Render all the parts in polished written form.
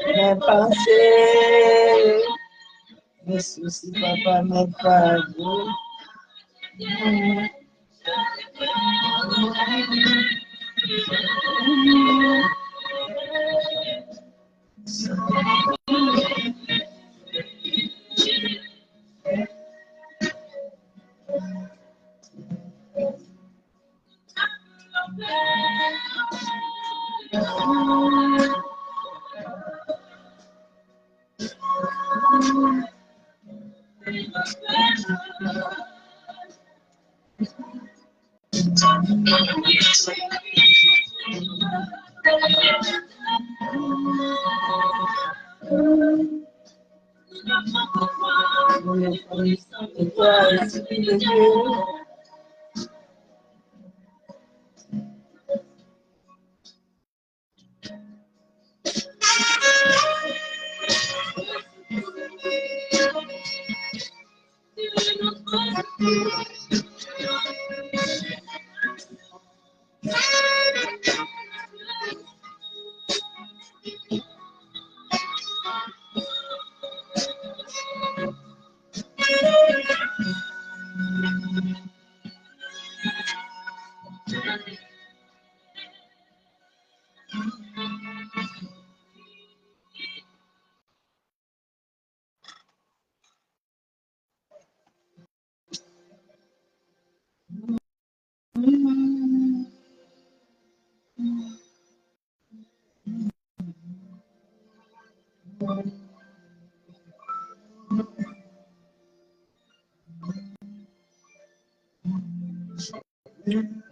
mes pensées, mes soucis, papa, mes fardeaux.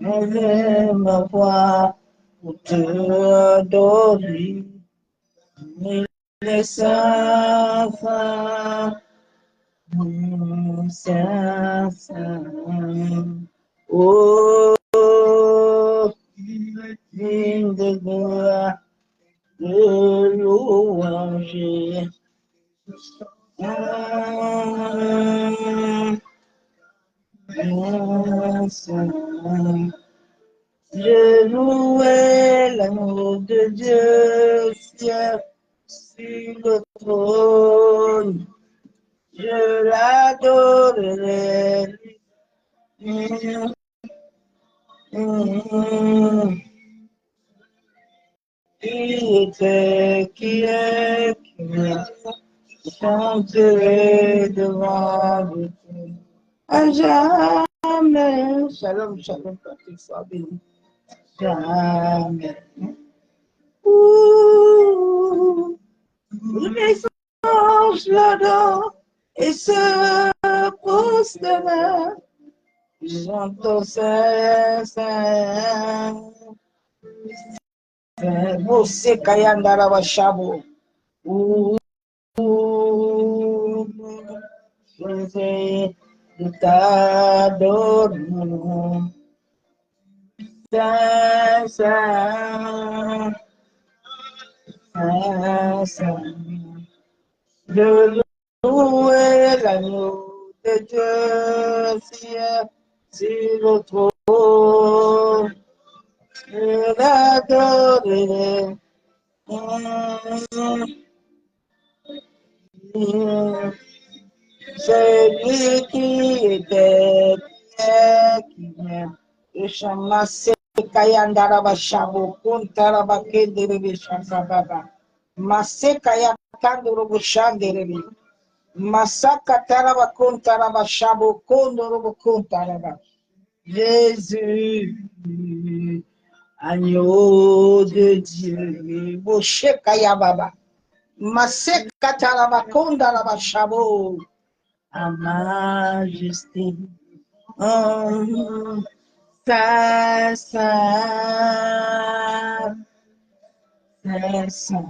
Lève ma voix pour te adorer. Les saints, saints, saints. Oh, digne de gloire, de louange. Je louais l'amour de Dieu, ciel sur le trône. Je l'adorerai. Qui est, je chanterai devant Dieu. À jamais. Shalom, shalom, Patrick, sois béni. Jamais. Les anges l'adorent et se posent devant. J'entends Saint, Saint. Mose Kayandara Washabo. Nous t'adorons. Saint, Saint, Saint, Saint. Je louerai l'agneau de Dieu, ciel, sur le trône. Je l'adorerai. celui qui était qui vient. Masse Kayandaraba Shabo, Kuntaraba Kenderebe Shambaba, Masse Kayakandorobo Shanderebe, Masaka Taraba Kuntaraba Shabo, Kondorobo Kuntaraba. Jésus, agneau de Dieu, Moshe Kayababa, Masse Kataraba Kondaraba Shabo, à majesté. Saint, Saint, Saint,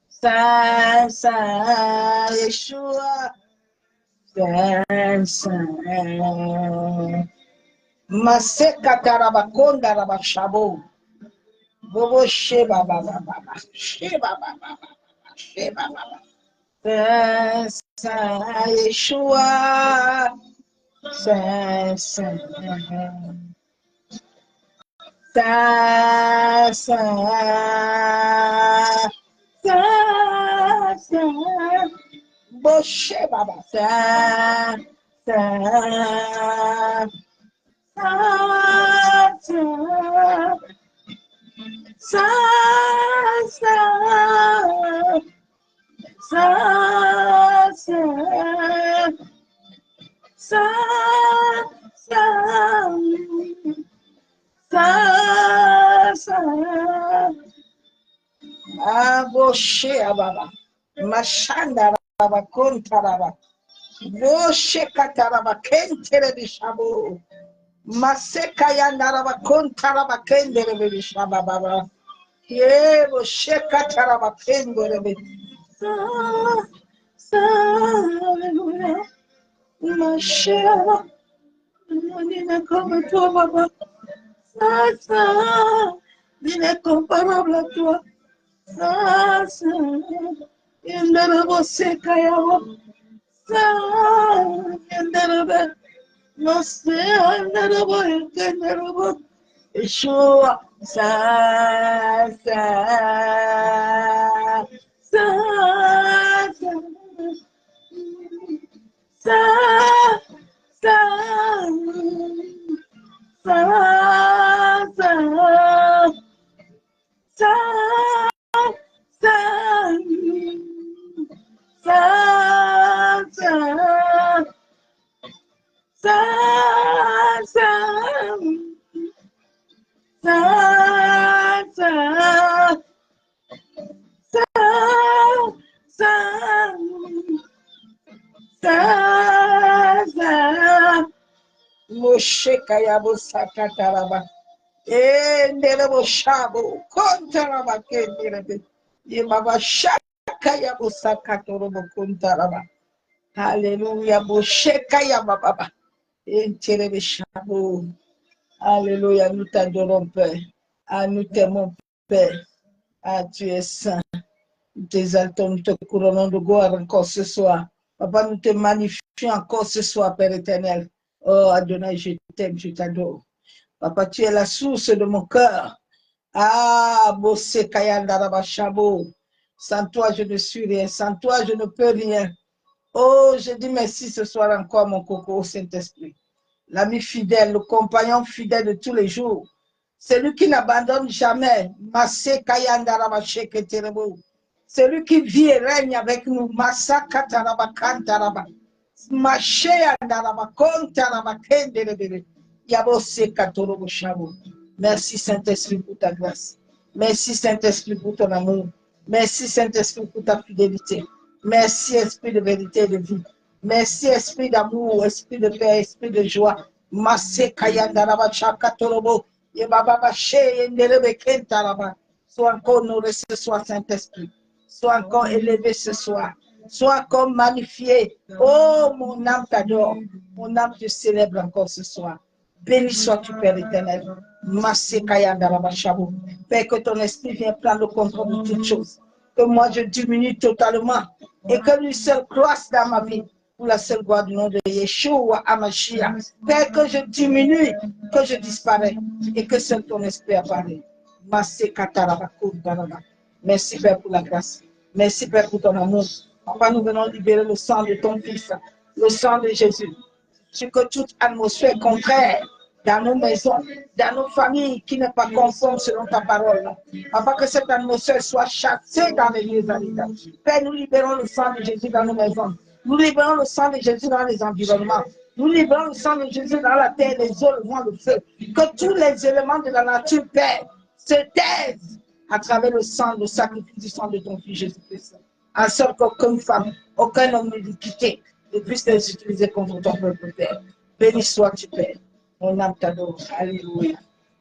Saint, Saint, Yeshua, Saint, Saint, Maseka Tarabakonda Rabashabo, Bobo Sheba Baba Baba, Sheba Baba Baba, Sheba Baba, Saint, Saint, Yeshua, Saint, Saint, Saint, Saint, Saint, Saint, Boshe Baba, Saint, Saint, Saint, Saint, Saint, Saint, Saint, Boshe Ababa, Mashanda Raba Kontaraba, Boshe Kataraba Kentere Bishabo, Maseka Yandaraba Kontaraba Kendere Bishababa, Ye Boshe Kataraba Kendere, Hallelujah, Mashera, Nina comme toi, Baba, il est comparable à toi. Yeshua, Moshe Kayabo Sakataraba, Nerebo Shabo, Kontaraba Kenderebe, Yemaba Shakayabo Sakatorobo Kontaraba. Alléluia, Moshe Kayaba Baba, Enterebe Shabo. Alléluia, nous t'adorons, Père. Ah, nous t'aimons, Père. Ah, tu es saint. Nous t'exaltons, nous te couronnons de gloire encore ce soir. Papa, nous te magnifions encore ce soir, Père éternel. Oh, Adonai, je t'aime, je t'adore. Papa, tu es la source de mon cœur. Ah, Bosse Kayandaraba Shabo. Sans toi, je ne suis rien. Sans toi, je ne peux rien. Oh, je dis merci ce soir encore, mon coco, Saint-Esprit. L'ami fidèle, le compagnon fidèle de tous les jours. Celui qui n'abandonne jamais. Masse Kayandaraba Sheketerebo. Celui qui vit et règne avec nous. Massa Kataraba Kantaraba. Mache Yandaraba Kontaraba Kenderebere. Yabose Katorobo Shabo. Merci Saint-Esprit pour ta grâce. Merci Saint-Esprit pour ton amour. Merci Saint-Esprit pour ta fidélité. Merci Esprit de vérité et de vie. Merci Esprit d'amour, Esprit de paix, Esprit de joie. Masse Kayandaraba Chakatorobo. Yebaba She Yenderebe Kentaraba. Sois encore honoré ce soir, Saint-Esprit. Sois encore élevé ce soir. Sois encore magnifié. Oh, mon âme t'adore. Mon âme te célèbre encore ce soir. Béni sois-tu, Père éternel. Père, que ton esprit vienne prendre le contrôle de toutes choses. Que moi je diminue totalement et que lui seul croisse dans ma vie. Pour la seule gloire du nom de Yeshua Amashia. Père, que je diminue, que je disparais et que seul ton esprit apparaît. Merci Père pour la grâce. Merci Père pour ton amour. Papa, nous venons libérer le sang de ton Fils, le sang de Jésus, sur que toute atmosphère contraire dans nos maisons, dans nos familles qui n'est pas conforme selon ta parole. Papa, que cette atmosphère soit chassée dans les lieux arides. Père, nous libérons le sang de Jésus dans nos maisons. Nous libérons le sang de Jésus dans les environnements. Nous libérons le sang de Jésus dans la terre, les eaux, le vent, le feu. Que tous les éléments de la nature, Père, se taisent à travers le sang, le sacrifice du sang de ton Fils Jésus-Christ. En sorte qu'aucune femme, aucun homme d'iniquité ne puisse les utiliser contre ton peuple, Père. Béni sois-tu, Père. Mon âme t'adore. Alléluia.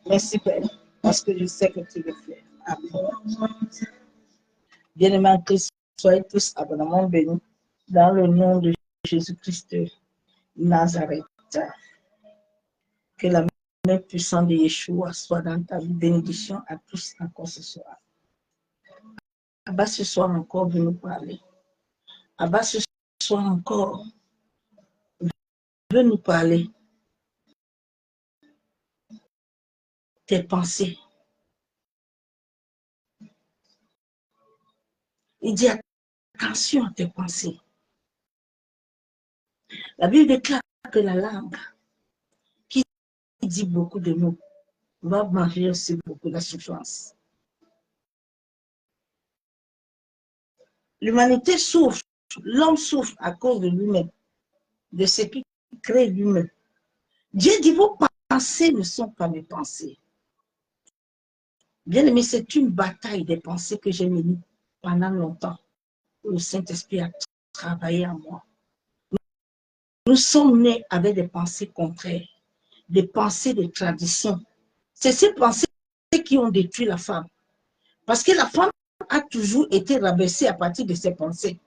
Merci, Père, parce que je sais que tu le fais. Amen. Bien-aimés en Christ, soyez tous abondamment bénis dans le nom de Jésus-Christ de Nazareth. Que la main puissante de Yeshua soit dans ta vie. Bénédiction à tous encore ce soir. Abba, ce soir encore, veut nous parler. Abba, ce soir encore, veut nous parler. Tes pensées. Il dit attention à tes pensées. La Bible déclare que la langue qui dit beaucoup de mots va manger aussi beaucoup de souffrance. L'humanité souffre, l'homme souffre à cause de lui-même, de ce qui crée lui-même. Dieu dit, vos pensées ne sont pas mes pensées. Bien aimé, c'est une bataille des pensées que j'ai menée pendant longtemps. Le Saint-Esprit a travaillé en moi. Nous sommes nés avec des pensées contraires, des pensées de tradition. C'est ces pensées qui ont détruit la femme. Parce que la femme a toujours été rabaissée à partir de ses pensées.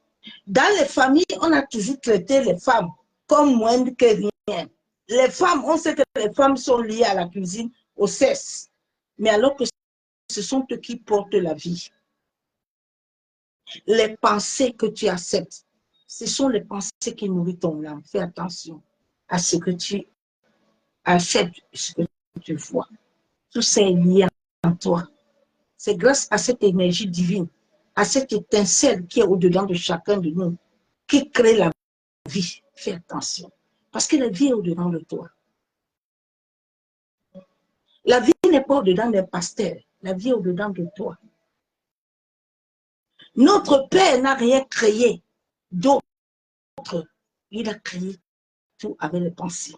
Dans les familles, on a toujours traité les femmes comme moindres que rien. Les femmes, on sait que les femmes sont liées à la cuisine, au sexe. Mais alors que ce sont eux qui portent la vie. Les pensées que tu acceptes, ce sont les pensées qui nourrissent ton âme. Fais attention à ce que tu acceptes, ce que tu vois. Tout ça est lié en toi. C'est grâce à cette énergie divine, à cette étincelle qui est au-dedans de chacun de nous, qui crée la vie. Fais attention. Parce que la vie est au-dedans de toi. La vie n'est pas au-dedans des pasteurs. La vie est au-dedans de toi. Notre Père n'a rien créé d'autre. Il a créé tout avec les pensées.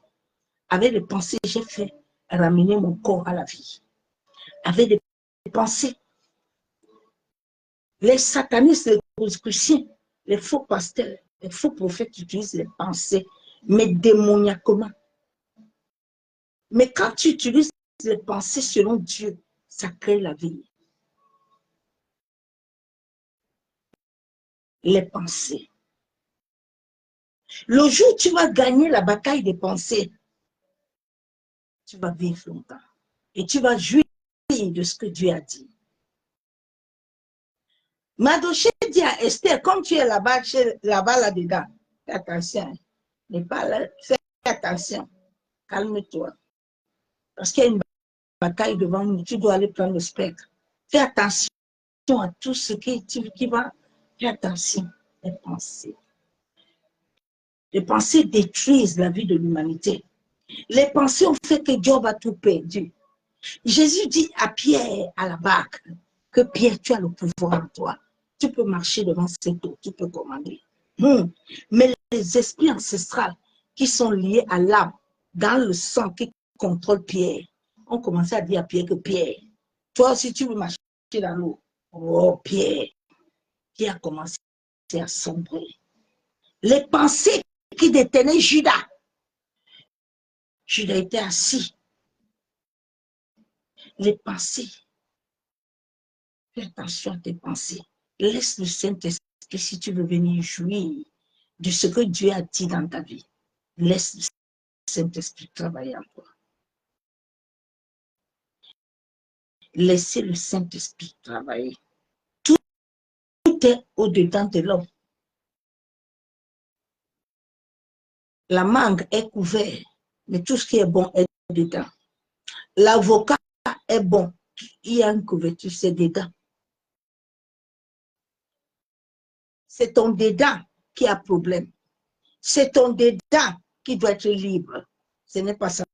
Avec les pensées, j'ai fait ramener mon corps à la vie. Avec des pensées. Les satanistes, les rosicruciens, les faux pasteurs, les faux prophètes utilisent les pensées, mais démoniaquement. Mais quand tu utilises les pensées selon Dieu, ça crée la vie. Les pensées. Le jour où tu vas gagner la bataille des pensées, tu vas vivre longtemps. Et tu vas jouir de ce que Dieu a dit. Mardochée dit à Esther, comme tu es là-bas, là-dedans, fais attention. N'es pas là, fais attention. Calme-toi. Parce qu'il y a une bataille devant nous, tu dois aller prendre le spectre. Fais attention à tout ce qui va. Fais attention. Les pensées. Les pensées détruisent la vie de l'humanité. Les pensées ont fait que Job a tout perdu. Jésus dit à Pierre, à la barque, que Pierre, tu as le pouvoir en toi. Tu peux marcher devant cette eau, tu peux commander. Mais les esprits ancestrales qui sont liés à l'âme, dans le sang qui contrôle Pierre, ont commencé à dire à Pierre que Pierre, toi aussi tu veux marcher dans l'eau. Oh Pierre, Pierre a commencé à sombrer. Les pensées qui détenaient Judas, Judas était assis. Les pensées, fais attention à tes pensées. Laisse le Saint-Esprit si tu veux venir jouir de ce que Dieu a dit dans ta vie. Laisse le Saint-Esprit travailler en toi. Laissez le Saint-Esprit travailler. Tout est au-dedans de l'homme. La mangue est couverte, mais tout ce qui est bon est dedans. L'avocat est bon, il y a une couverture, c'est dedans. c'est ton dedans qui a problème. C'est ton dedans qui doit être libre. Ce n'est pas ça.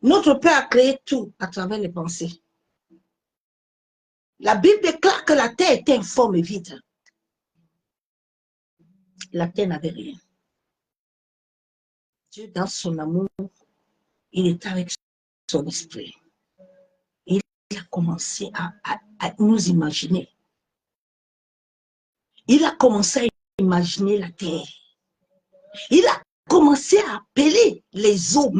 Notre Père a créé tout à travers les pensées. La Bible déclare que la terre était informe et vide. La terre n'avait rien. Dieu, dans son amour, il est avec son esprit. Il a commencé à nous imaginer. Il a commencé à imaginer la terre. Il a commencé à appeler les eaux.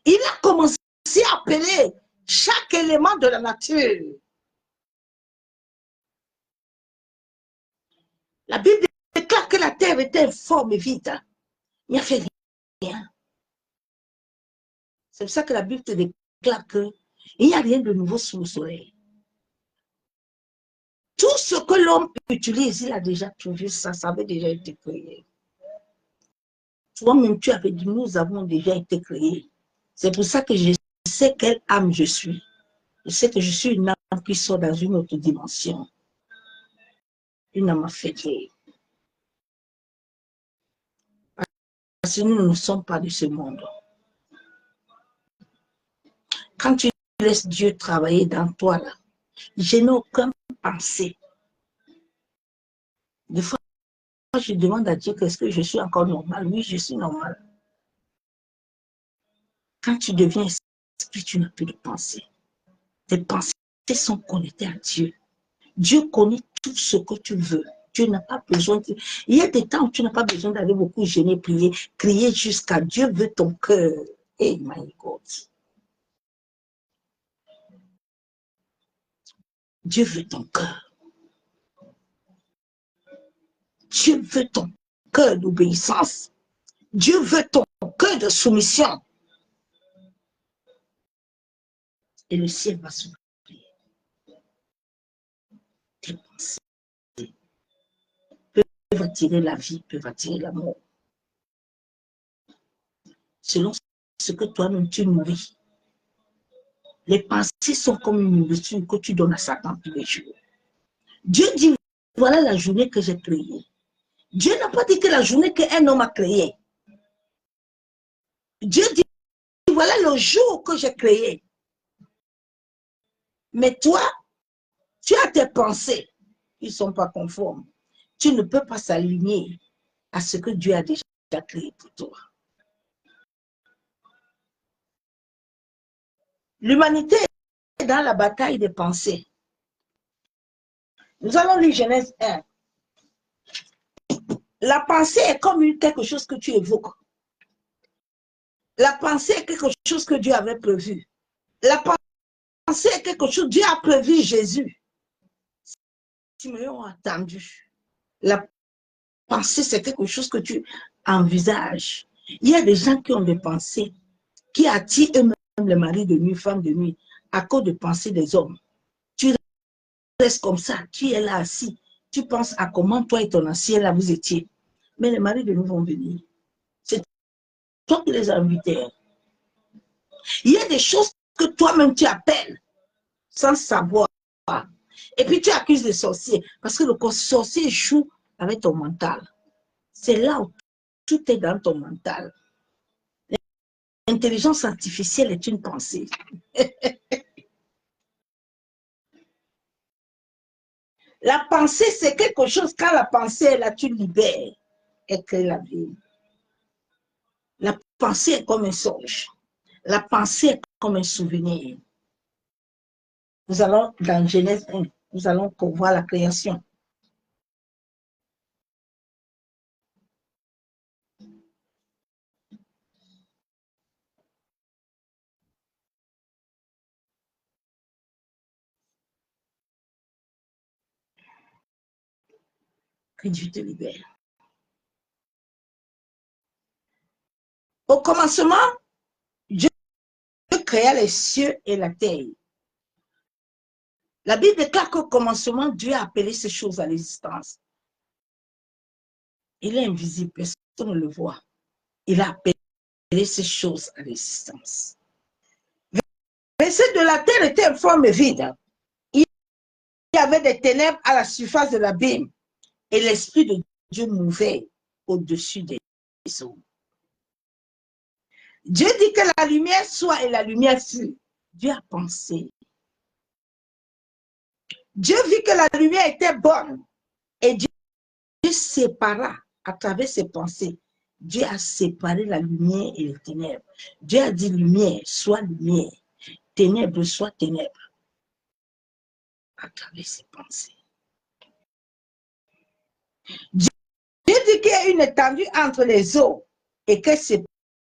Il a commencé à appeler chaque élément de la nature. La Bible déclare que la terre était informe et vide. Il n'y a fait rien. C'est pour ça que la Bible te déclare qu'il n'y a rien de nouveau sous le soleil. Tout ce que l'homme utilise, il a déjà trouvé ça, ça avait déjà été créé. Toi-même, tu avais dit, nous avons déjà été créés. C'est pour ça que je sais quelle âme je suis. Je sais que je suis une âme qui sort dans une autre dimension. Une âme affectée. Parce que nous ne sommes pas de ce monde. Quand tu laisses Dieu travailler dans toi, là, je n'ai aucune pensée. Des fois, je demande à Dieu, est-ce que je suis encore normal? Oui, je suis normal. Quand tu deviens esprit, tu n'as plus de pensée. Tes pensées sont connectées à Dieu. Dieu connaît tout ce que tu veux. Dieu n'a pas besoin de... Il y a des temps où tu n'as pas besoin d'aller beaucoup gêner, prier, crier jusqu'à Dieu veut ton cœur. Hey my God. Dieu veut ton cœur. Dieu veut ton cœur d'obéissance. Dieu veut ton cœur de soumission. Et le ciel va s'ouvrir. Tes pensées peuvent attirer la vie, peuvent attirer l'amour. Selon ce que toi-même tu nourris. Les pensées sont comme une nourriture que tu donnes à Satan tous les jours. Dieu dit, voilà la journée que j'ai créée. Dieu n'a pas dit que la journée qu'un homme a créée. Dieu dit, voilà le jour que j'ai créé. Mais toi, tu as tes pensées qui ne sont pas conformes. Tu ne peux pas s'aligner à ce que Dieu a déjà créé pour toi. L'humanité est dans la bataille des pensées. Nous allons lire Genèse 1. La pensée est comme quelque chose que tu évoques. La pensée est quelque chose que Dieu avait prévu. La pensée est quelque chose, Dieu a prévu Jésus. Tu me l'as entendu. La pensée, c'est quelque chose que tu envisages. Il y a des gens qui ont des pensées qui attirent eux-mêmes les maris de nuit, femmes de nuit, à cause de pensées des hommes. Tu restes comme ça, tu es là assis. Tu penses à comment toi et ton ancien là vous étiez. Mais les maris de nuit vont venir. C'est toi qui les as invités. Il y a des choses que toi-même tu appelles sans savoir. Et puis tu accuses les sorciers parce que le sorcier joue avec ton mental. C'est là où tout est dans ton mental. L'intelligence artificielle est une pensée. La pensée, c'est quelque chose, quand la pensée est là, tu libères et crée la vie. La pensée est comme un songe. La pensée est comme un souvenir. Nous allons, dans Genèse 1, nous allons voir la création. Que Dieu te libère. Au commencement, Dieu créa les cieux et la terre. La Bible déclare qu'au commencement, Dieu a appelé ces choses à l'existence. Il est invisible, personne ne le voit. Il a appelé ces choses à l'existence. Verset de la terre était informe et vide. Il y avait des ténèbres à la surface de l'abîme et l'Esprit de Dieu mouvait au-dessus des eaux. Dieu dit que la lumière soit et la lumière fut. Dieu a pensé. Dieu vit que la lumière était bonne et Dieu sépara à travers ses pensées. Dieu a séparé la lumière et les ténèbres. Dieu a dit lumière, soit lumière, ténèbres, soit ténèbres, à travers ses pensées. Dieu dit qu'il y a une étendue entre les eaux et que ce n'est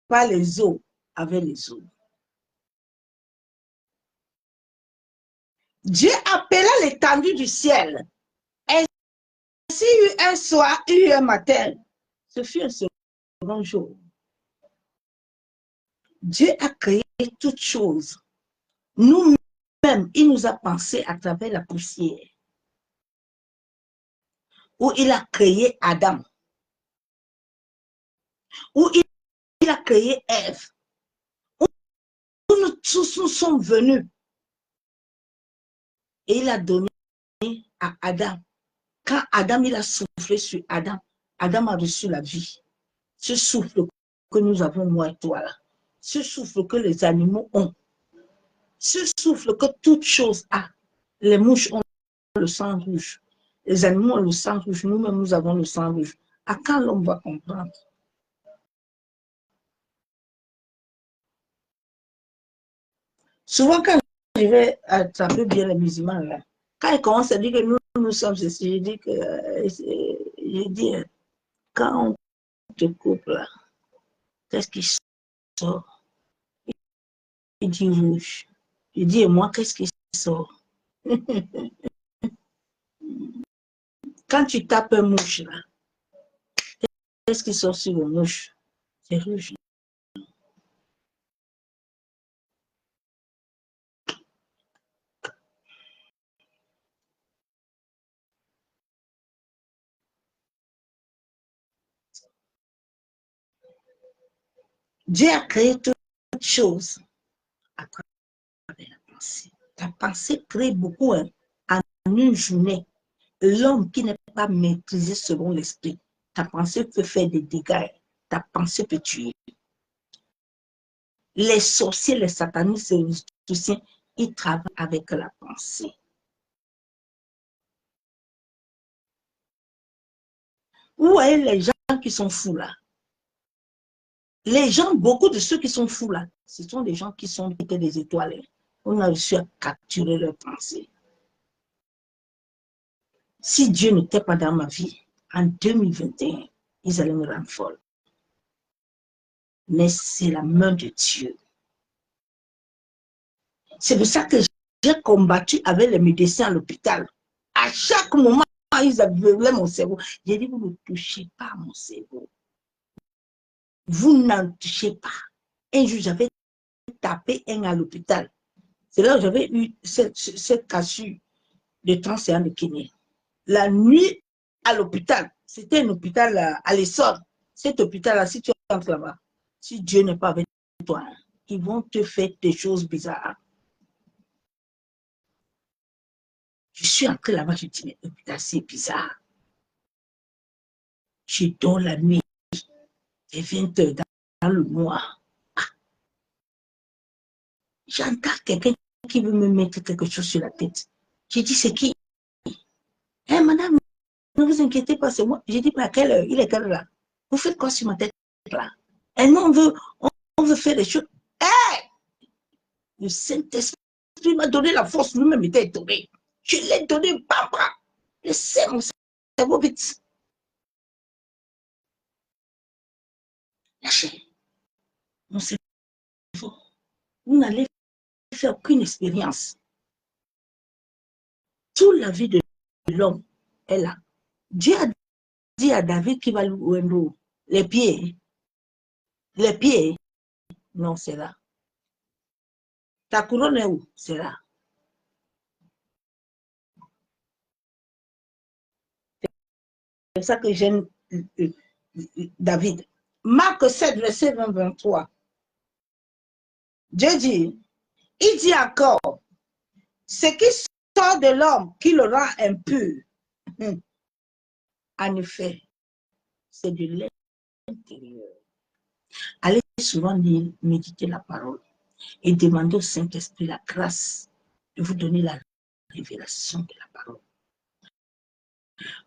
pas les eaux avec les eaux. Dieu appela l'étendue du ciel. Ainsi, un soir, un matin, ce fut un second jour. Dieu a créé toutes choses. Nous-mêmes, il nous a pensé à travers la poussière. Où il a créé Adam. Où il a créé Ève. Où nous tous nous sommes venus. Et il a donné à Adam. Quand Adam, il a soufflé sur Adam, Adam a reçu la vie. Ce souffle que nous avons, moi et toi, là. Ce souffle que les animaux ont. Ce souffle que toute chose a. Les mouches ont le sang rouge. Les animaux ont le sang rouge. Nous-mêmes, nous avons le sang rouge. À quand l'homme va comprendre? Souvent, quand je vais attraper bien les musulmans, là, quand ils commencent à dire que nous sommes ceci, je dis, quand on te coupe là, qu'est-ce qui sort? Il dit rouge. Je dis, et moi, qu'est-ce qui sort? Quand tu tapes un mouche là, qu'est-ce qui sort sur le mouche? C'est rouge. Dieu a créé toutes choses à travers la pensée. Ta pensée crée beaucoup hein, en une journée. L'homme qui n'est pas maîtrisé selon l'esprit, ta pensée peut faire des dégâts. Ta pensée peut tuer. Les sorciers, les satanistes, les magiciens, ils travaillent avec la pensée. Où est les gens qui sont fous là? Les gens, beaucoup de ceux qui sont fous là, ce sont des gens qui sont des étoiles. On a réussi à capturer leurs pensées. Si Dieu n'était pas dans ma vie, en 2021, ils allaient me rendre folle. Mais c'est la main de Dieu. C'est pour ça que j'ai combattu avec les médecins à l'hôpital. À chaque moment, ils avaient mon cerveau. J'ai dit, vous ne touchez pas à mon cerveau. Vous n'en touchez pas. Un jour, j'avais tapé un à l'hôpital. C'est là où j'avais eu cette cassure de 30 séances de kiné. La nuit à l'hôpital, c'était un hôpital à l'Essonne. Cet hôpital-là, si tu entres là-bas, si Dieu n'est pas avec toi, ils vont te faire des choses bizarres. Je suis entré là-bas, je dis, mais l'hôpital, c'est bizarre. Je dors la nuit, j'ai 20 heures dans le noir. Ah, j'entends quelqu'un qui veut me mettre quelque chose sur la tête. J'ai dit, c'est qui? Eh, madame, ne vous inquiétez pas, c'est moi. J'ai dit, mais à quelle heure? Il est quelle heure là? Vous faites quoi sur ma tête là? Et nous, on veut faire des choses. Eh! Le Saint-Esprit m'a donné la force, lui-même était étonné. Je l'ai donné, papa. Laissez mon cerveau vite. Lâchez mon cerveau. Vous n'allez faire aucune expérience. Toute la vie de l'homme est là. Dieu a dit à David qu'il va louer les pieds. Les pieds, non, c'est là. Ta couronne est où? C'est là. C'est ça que j'aime David. Marc 7, verset 20-23. Dieu dit, il dit encore, ce qui sort de l'homme qui le rend impur, en effet, c'est de l'intérieur. Allez souvent méditer la parole et demander au Saint-Esprit la grâce de vous donner la révélation de la parole.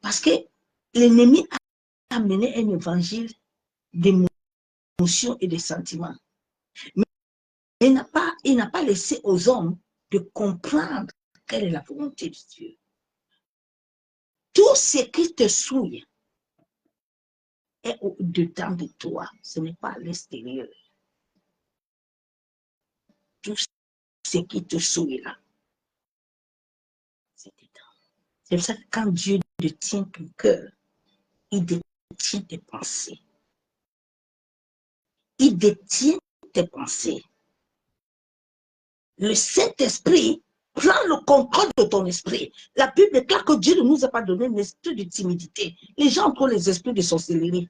Parce que l'ennemi a amené un évangile d'émotions et de sentiments. Mais il n'a pas laissé aux hommes de comprendre quelle est la volonté de Dieu. Tout ce qui te souille est au-dedans de toi, ce n'est pas à l'extérieur. Tout ce qui te souille là, c'est dedans. C'est pour ça que quand Dieu détient ton cœur, il détient tes pensées. Il détient tes pensées. Le Saint-Esprit prend le contrôle de ton esprit. La Bible déclare que Dieu ne nous a pas donné un esprit de timidité. Les gens ont trop les esprits de sorcellerie.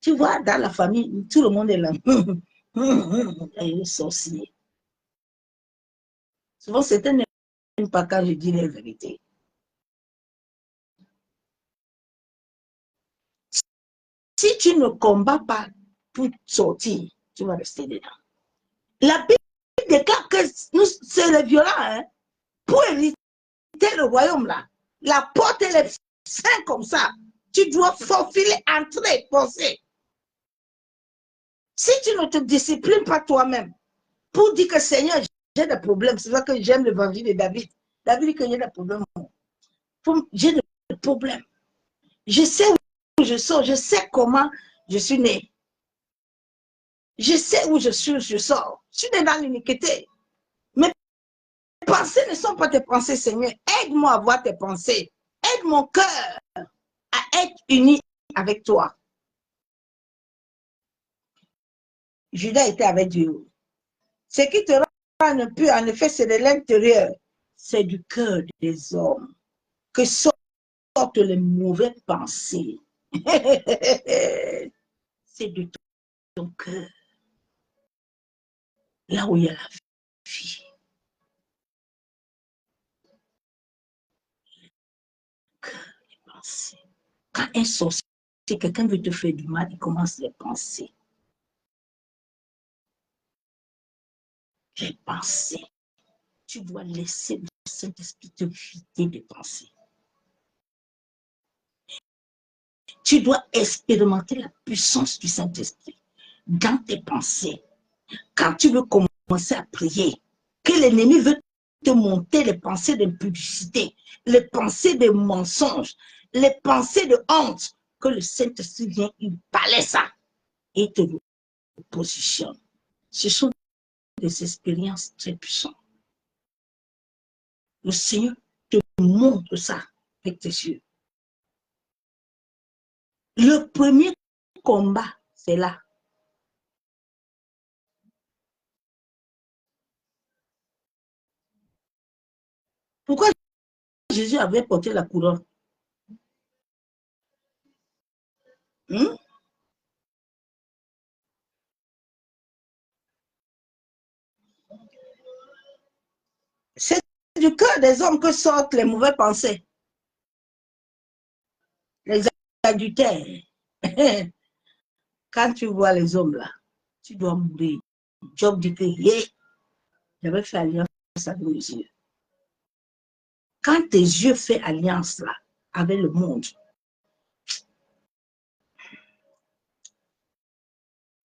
Tu vois, dans la famille, tout le monde est là. Il est sorcier. Souvent, certains n'aiment pas quand je dis la vérité. Si tu ne combats pas pour sortir, tu vas rester dedans. La Bible déclare que c'est les violents, hein, pour hériter le royaume là. La porte, elle est sainte comme ça. Tu dois faufiler, entrer, penser. Si tu ne te disciplines pas toi-même, pour dire que Seigneur, j'ai des problèmes, c'est ça que j'aime l'évangile de David. David dit que j'ai des problèmes. J'ai des problèmes. Je sais où je sors, je sais comment je suis né. Je sais où je suis, je sors. Je suis né dans l'iniquité. Mes pensées ne sont pas tes pensées, Seigneur. Aide-moi à voir tes pensées. Aide mon cœur à être uni avec toi. Judas était avec Dieu. Ce qui te rend impur, en effet, c'est de l'intérieur. C'est du cœur des hommes que sortent les mauvaises pensées. C'est de ton cœur. Là où il y a la vie. Cœur, les pensées. Quand un sorcier, quelqu'un veut te faire du mal, il commence les pensées. Les pensées. Tu dois laisser le Saint-Esprit te vider des pensées. Tu dois expérimenter la puissance du Saint-Esprit dans tes pensées. Quand tu veux commencer à prier, que l'ennemi veut te monter les pensées d'impudicité, les pensées de mensonges, les pensées de honte, que le Saint-Esprit vient, il balaie ça et te positionne. Ce sont des expériences très puissantes. Le Seigneur te montre ça avec tes yeux. Le premier combat, c'est là. Pourquoi Jésus avait porté la couronne? C'est du cœur des hommes que sortent les mauvaises pensées. Les adultères. Quand tu vois les hommes là, tu dois mourir. Job dit que j'avais fait alliance avec mes yeux. Quand tes yeux font alliance là avec le monde,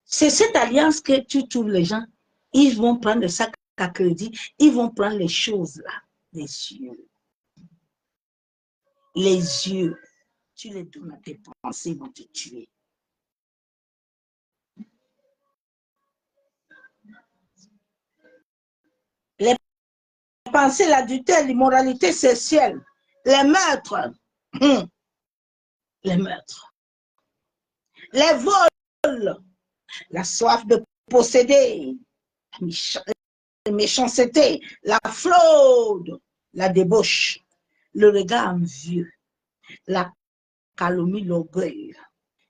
c'est cette alliance que tu trouves les gens, ils vont prendre le sac à crédit, ils vont prendre les choses là, les yeux. Les yeux, tu les donnes à tes pensées, ils vont te tuer. Les pensées, l'adultère, l'immoralité sexuelle, les meurtres, les meurtres, les vols, la soif de posséder, la méchanceté, la fraude, la débauche, le regard envieux, la calomnie, l'orgueil,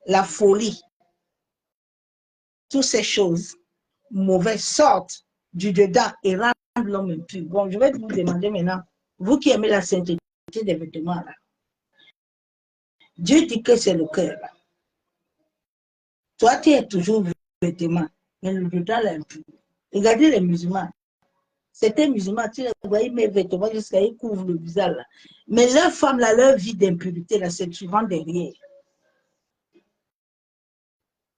la folie, toutes ces choses mauvaises sortent du dedans et rendent l'homme impur. Bon, je vais vous demander maintenant, vous qui aimez la sainteté des vêtements, là, Dieu dit que c'est le cœur. Là. Toi, tu es toujours vêtement, mais le dedans est impur. Regardez les musulmans. Certains musulmans, tu les vois, ils mettent vêtements jusqu'à ils couvrent le visage. Là. Mais leurs femmes, là, leur vie d'impurité, là, c'est souvent derrière.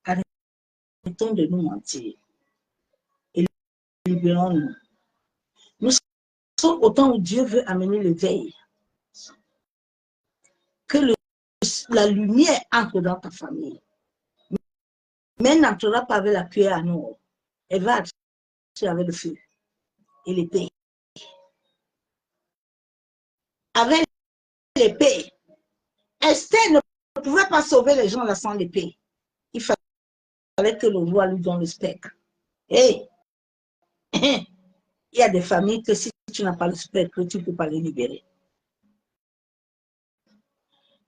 Arrêtons de nous mentir. Et libérons-nous. Nous sommes au temps où Dieu veut amener l'éveil. Que la lumière entre dans ta famille. Mais elle n'entrera pas avec la cuillère à noix. Elle va entrer avec le feu et l'épée. Avec l'épée. Esther ne pouvait pas sauver les gens là sans l'épée. Il fallait que le roi lui donne le spectre. Et il y a des familles que si tu n'as pas le spectre, tu ne peux pas les libérer.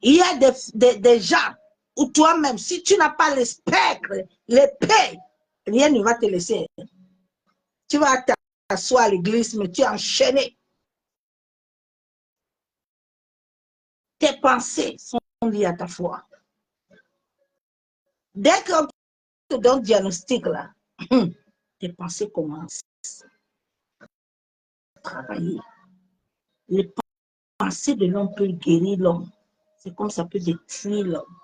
Il y a des gens où toi-même, si tu n'as pas le spectre, l'épée, rien ne va te laisser. Tu vas t'asseoir à l'église, mais tu es enchaîné. Tes pensées sont liées à ta foi. Dès qu'on te donne diagnostic, là, tes pensées commencent à travailler. Les pensées de l'homme peuvent guérir l'homme. C'est comme ça peut détruire l'homme.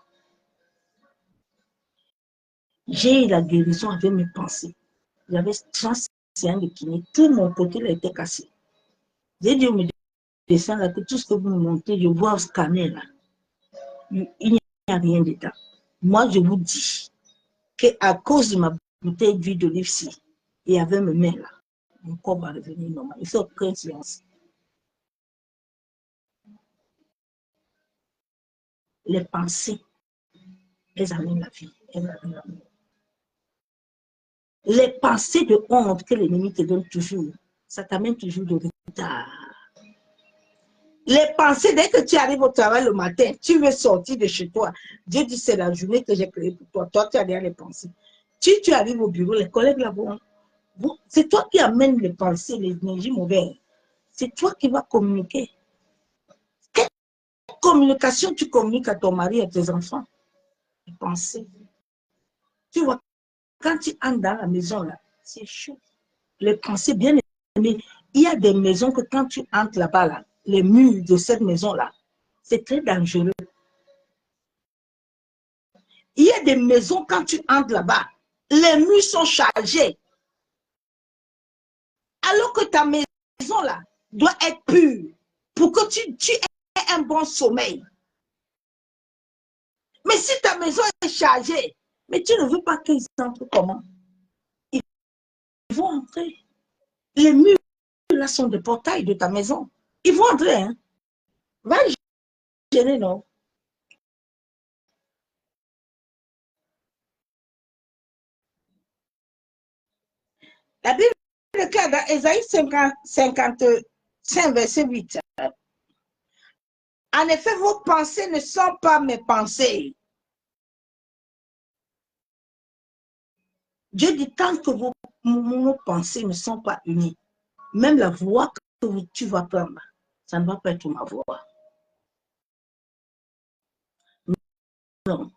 J'ai eu la guérison avec mes pensées. J'avais 35 ans de kiné. Tout mon côté là était cassé. J'ai dit au médecin là que tout ce que vous me montrez, je vois au scanner là. Il n'y a rien dedans. Moi, je vous dis qu'à cause de ma bouteille d'huile d'olive-ci, et avec mes mains là, mon corps va revenir normal. Il faut aucune science. Les pensées, elles amènent la vie. Elles amènent l'amour. Les pensées de honte que l'ennemi te donne toujours, ça t'amène toujours de retard. Les pensées, dès que tu arrives au travail le matin, tu veux sortir de chez toi. Dieu dit, c'est la journée que j'ai créée pour toi. Toi, tu as déjà les pensées. Tu arrives au bureau, les collègues là-bas, c'est toi qui amènes les pensées, les énergies mauvaises. C'est toi qui vas communiquer. Quelle communication tu communiques à ton mari et à tes enfants? Les pensées. Tu vois, quand tu entres dans la maison, là, c'est chaud. Les pensées, bien aimées. Il y a des maisons que quand tu entres là-bas, là, les murs de cette maison-là, c'est très dangereux. Il y a des maisons, quand tu entres là-bas, les murs sont chargés. Alors que ta maison, là, doit être pure pour que tu aies un bon sommeil. Mais si ta maison est chargée, mais tu ne veux pas qu'ils entrent comment? Ils vont entrer. Les murs, là, sont des portails de ta maison. Ils vont entrer, hein? Va gêner, non? La Bible déclare dans Ésaïe 55, verset 8. En effet, vos pensées ne sont pas mes pensées. Dieu dit, tant que vos pensées ne sont pas unies, même la voix que tu vas prendre, ça ne va pas être ma voix. Non.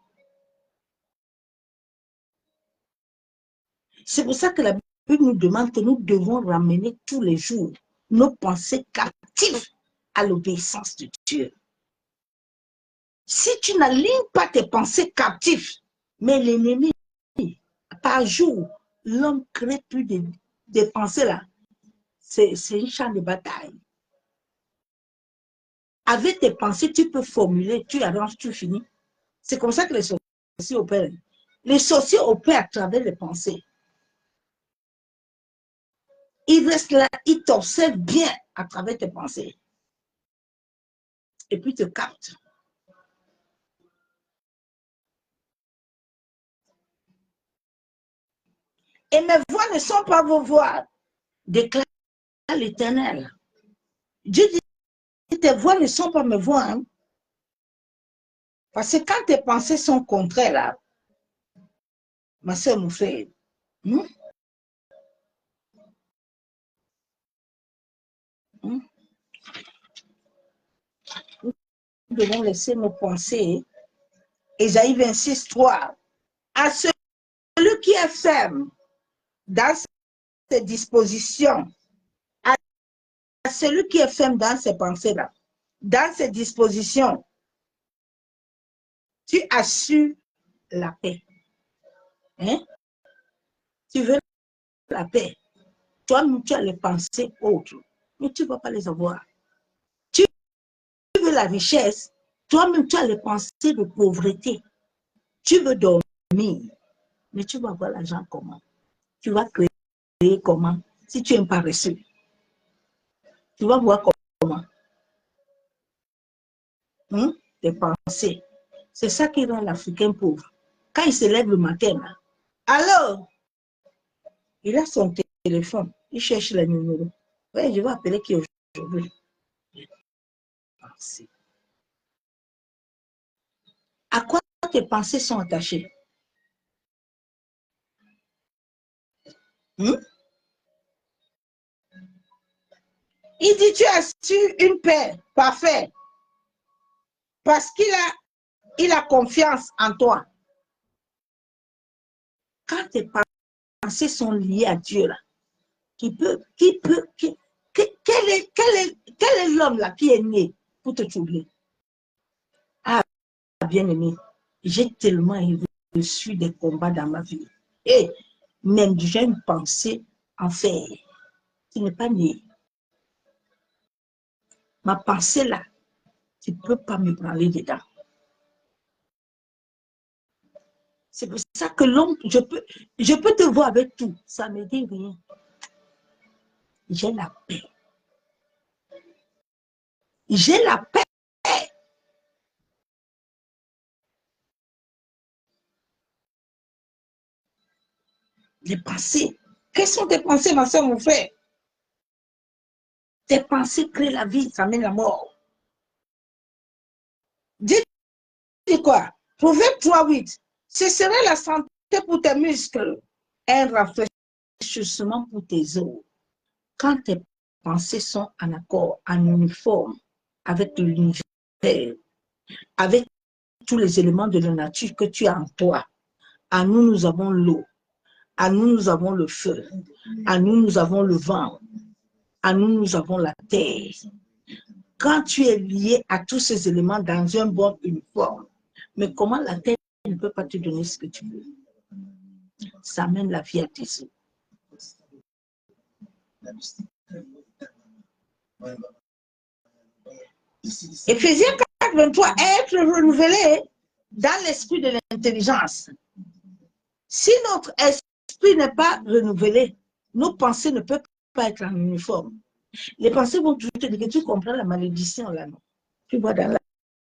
C'est pour ça que la Bible nous demande que nous devons ramener tous les jours nos pensées captives à l'obéissance de Dieu. Si tu n'alignes pas tes pensées captives, mais l'ennemi, par jour, l'homme crée plus de pensées là. C'est un champ de bataille. Avec tes pensées, tu peux formuler, tu arranges, tu finis. C'est comme ça que les sorciers opèrent. Les sorciers opèrent à travers les pensées. Ils restent là, ils t'observent bien à travers tes pensées. Et puis te captent. Et mes voix ne sont pas vos voix, déclare l'Éternel. Dieu dit, tes voix ne sont pas mes voix. Hein? Parce que quand tes pensées sont contraires, là, ma soeur, mon frère, nous devons laisser nos pensées. Ésaïe 26, 3. À celui qui est ferme dans ses dispositions, à celui qui est ferme dans ses pensées-là, dans ses dispositions, tu assures la paix. Hein? Tu veux la paix. Toi-même, tu as les pensées autres, mais tu ne vas pas les avoir. Tu veux la richesse, toi-même, tu as les pensées de pauvreté. Tu veux dormir, mais tu vas avoir l'argent comment? Tu vas créer comment? Si tu es un paresseux, tu vas voir comment? Tes pensées. C'est ça qui rend l'Africain pauvre. Quand il se lève le matin, là, alors, il a son téléphone, il cherche le numéro. Ouais, je vais appeler qui aujourd'hui? À quoi tes pensées sont attachées? Il dit, tu as su une paix parfaite parce qu'il a confiance en toi. Quand tes pensées sont liées à Dieu, là, quel est l'homme là qui est né pour te troubler? Ah, bien-aimé, j'ai tellement reçu des combats dans ma vie. Et même j'ai une pensée en fer qui n'est pas née. Ma pensée là, tu ne peux pas me branler dedans. C'est pour ça que l'homme, je peux te voir avec tout, ça ne me dit rien. J'ai la paix. J'ai la paix. Les pensées. Quelles sont tes pensées, ma soeur, mon frère? Tes pensées créent la vie, ça mène la mort. Dis quoi? Proverbe 3:8. Ce serait la santé pour tes muscles, un rafraîchissement pour tes os. Quand tes pensées sont en accord, en uniforme avec l'univers, avec tous les éléments de la nature que tu as en toi, en nous, nous avons l'eau, en nous, nous avons le feu, en nous, nous avons le vent, en nous, nous avons la terre. Quand tu es lié à tous ces éléments dans un bon uniforme, mais comment la terre ne peut pas te donner ce que tu veux? Ça amène la vie à tes yeux. Éphésiens 4:23, être renouvelé dans l'esprit de l'intelligence. Si notre esprit n'est pas renouvelé, nos pensées ne peuvent pas être en uniforme. Les pensées vont toujours te dire que tu comprends la malédiction là, non? Tu vois dans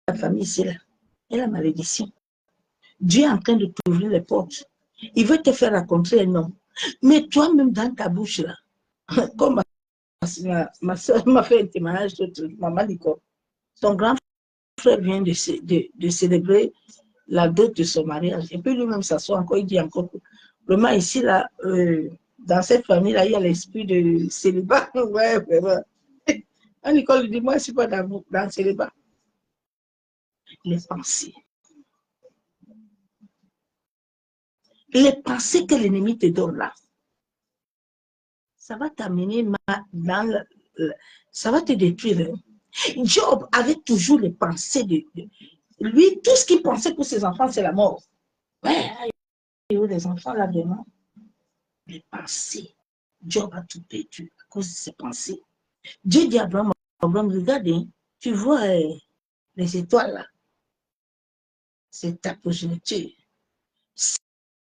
la famille ici là, et la malédiction. Dieu est en train de t'ouvrir les portes. Il veut te faire rencontrer un homme. Mais toi-même dans ta bouche là, comme ma soeur m'a fait un témoignage, maman Nico, son grand frère vient de célébrer la dot de son mariage. Et puis lui-même s'assoit encore, il dit encore, vraiment ici, là, dans cette famille-là, il y a l'esprit de célibat. Ouais, vraiment. Nicole lui dit, moi, je ne suis pas dans le célibat. Les pensées. Les pensées que l'ennemi te donne là, ça va t'amener dans ça va te détruire. Job avait toujours les pensées de lui, tout ce qu'il pensait pour ses enfants, c'est la mort. Ouais, il y a eu des enfants là vraiment. Les pensées. Job a tout perdu à cause de ses pensées. Dieu dit à Abraham, regarde, tu vois les étoiles là, c'est ta progéniture.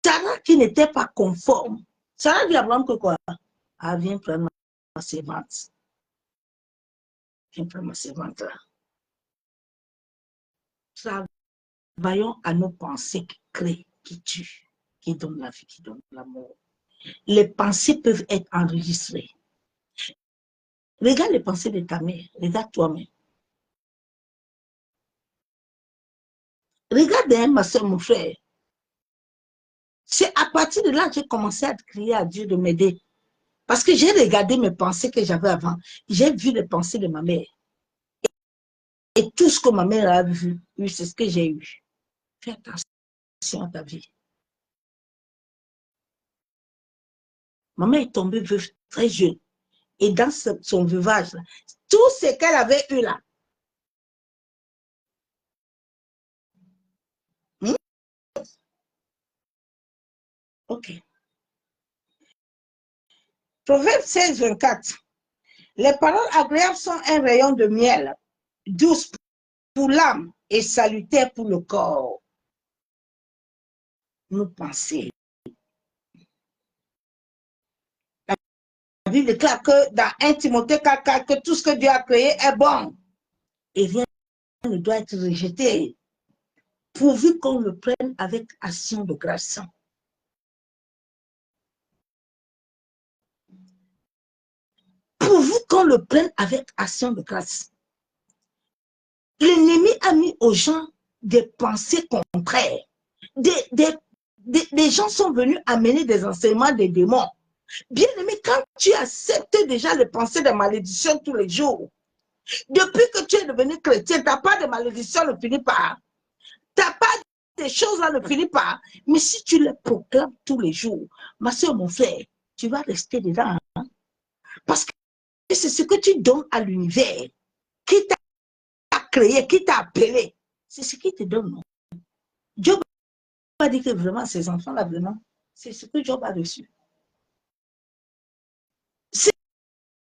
Sarah qui n'était pas conforme, Sarah dit à Abraham que quoi? Ah, viens prendre ma servante. Viens prendre ma servante là. Travaillons à nos pensées qui créent, qui tuent, qui donnent la vie, qui donnent l'amour. Les pensées peuvent être enregistrées. Regarde les pensées de ta mère, regarde toi-même. Regarde, hein, ma soeur, mon frère. C'est à partir de là que j'ai commencé à crier à Dieu de m'aider. Parce que j'ai regardé mes pensées que j'avais avant. J'ai vu les pensées de ma mère. Et tout ce que ma mère a vu, c'est ce que j'ai eu. Fais attention à ta vie. Ma mère est tombée veuve très jeune. Et dans son veuvage, là, tout ce qu'elle avait eu là. Ok. Proverbe 16, 24. Les paroles agréables sont un rayon de miel, douce pour l'âme et salutaire pour le corps. Nous penser. La Bible déclare que dans 1 Timothée 4, que tout ce que Dieu a créé est bon. Et rien ne doit être rejeté, pourvu qu'on le prenne avec action de grâce. Pourvu qu'on le prenne avec action de grâce. L'ennemi a mis aux gens des pensées contraires. Des gens sont venus amener des enseignements des démons. Bien aimé, quand tu acceptes déjà les pensées de malédiction tous les jours, depuis que tu es devenu chrétien, tu n'as pas de malédiction, ne finit pas. Tu n'as pas des choses là, ne finit pas. Mais si tu les proclames tous les jours, ma soeur, mon frère, tu vas rester dedans. Hein? Parce que c'est ce que tu donnes à l'univers, qui t'a créé, qui t'a appelé. C'est ce qui te donne. Non? Job a dit que vraiment, ces enfants-là, vraiment, c'est ce que Job a reçu.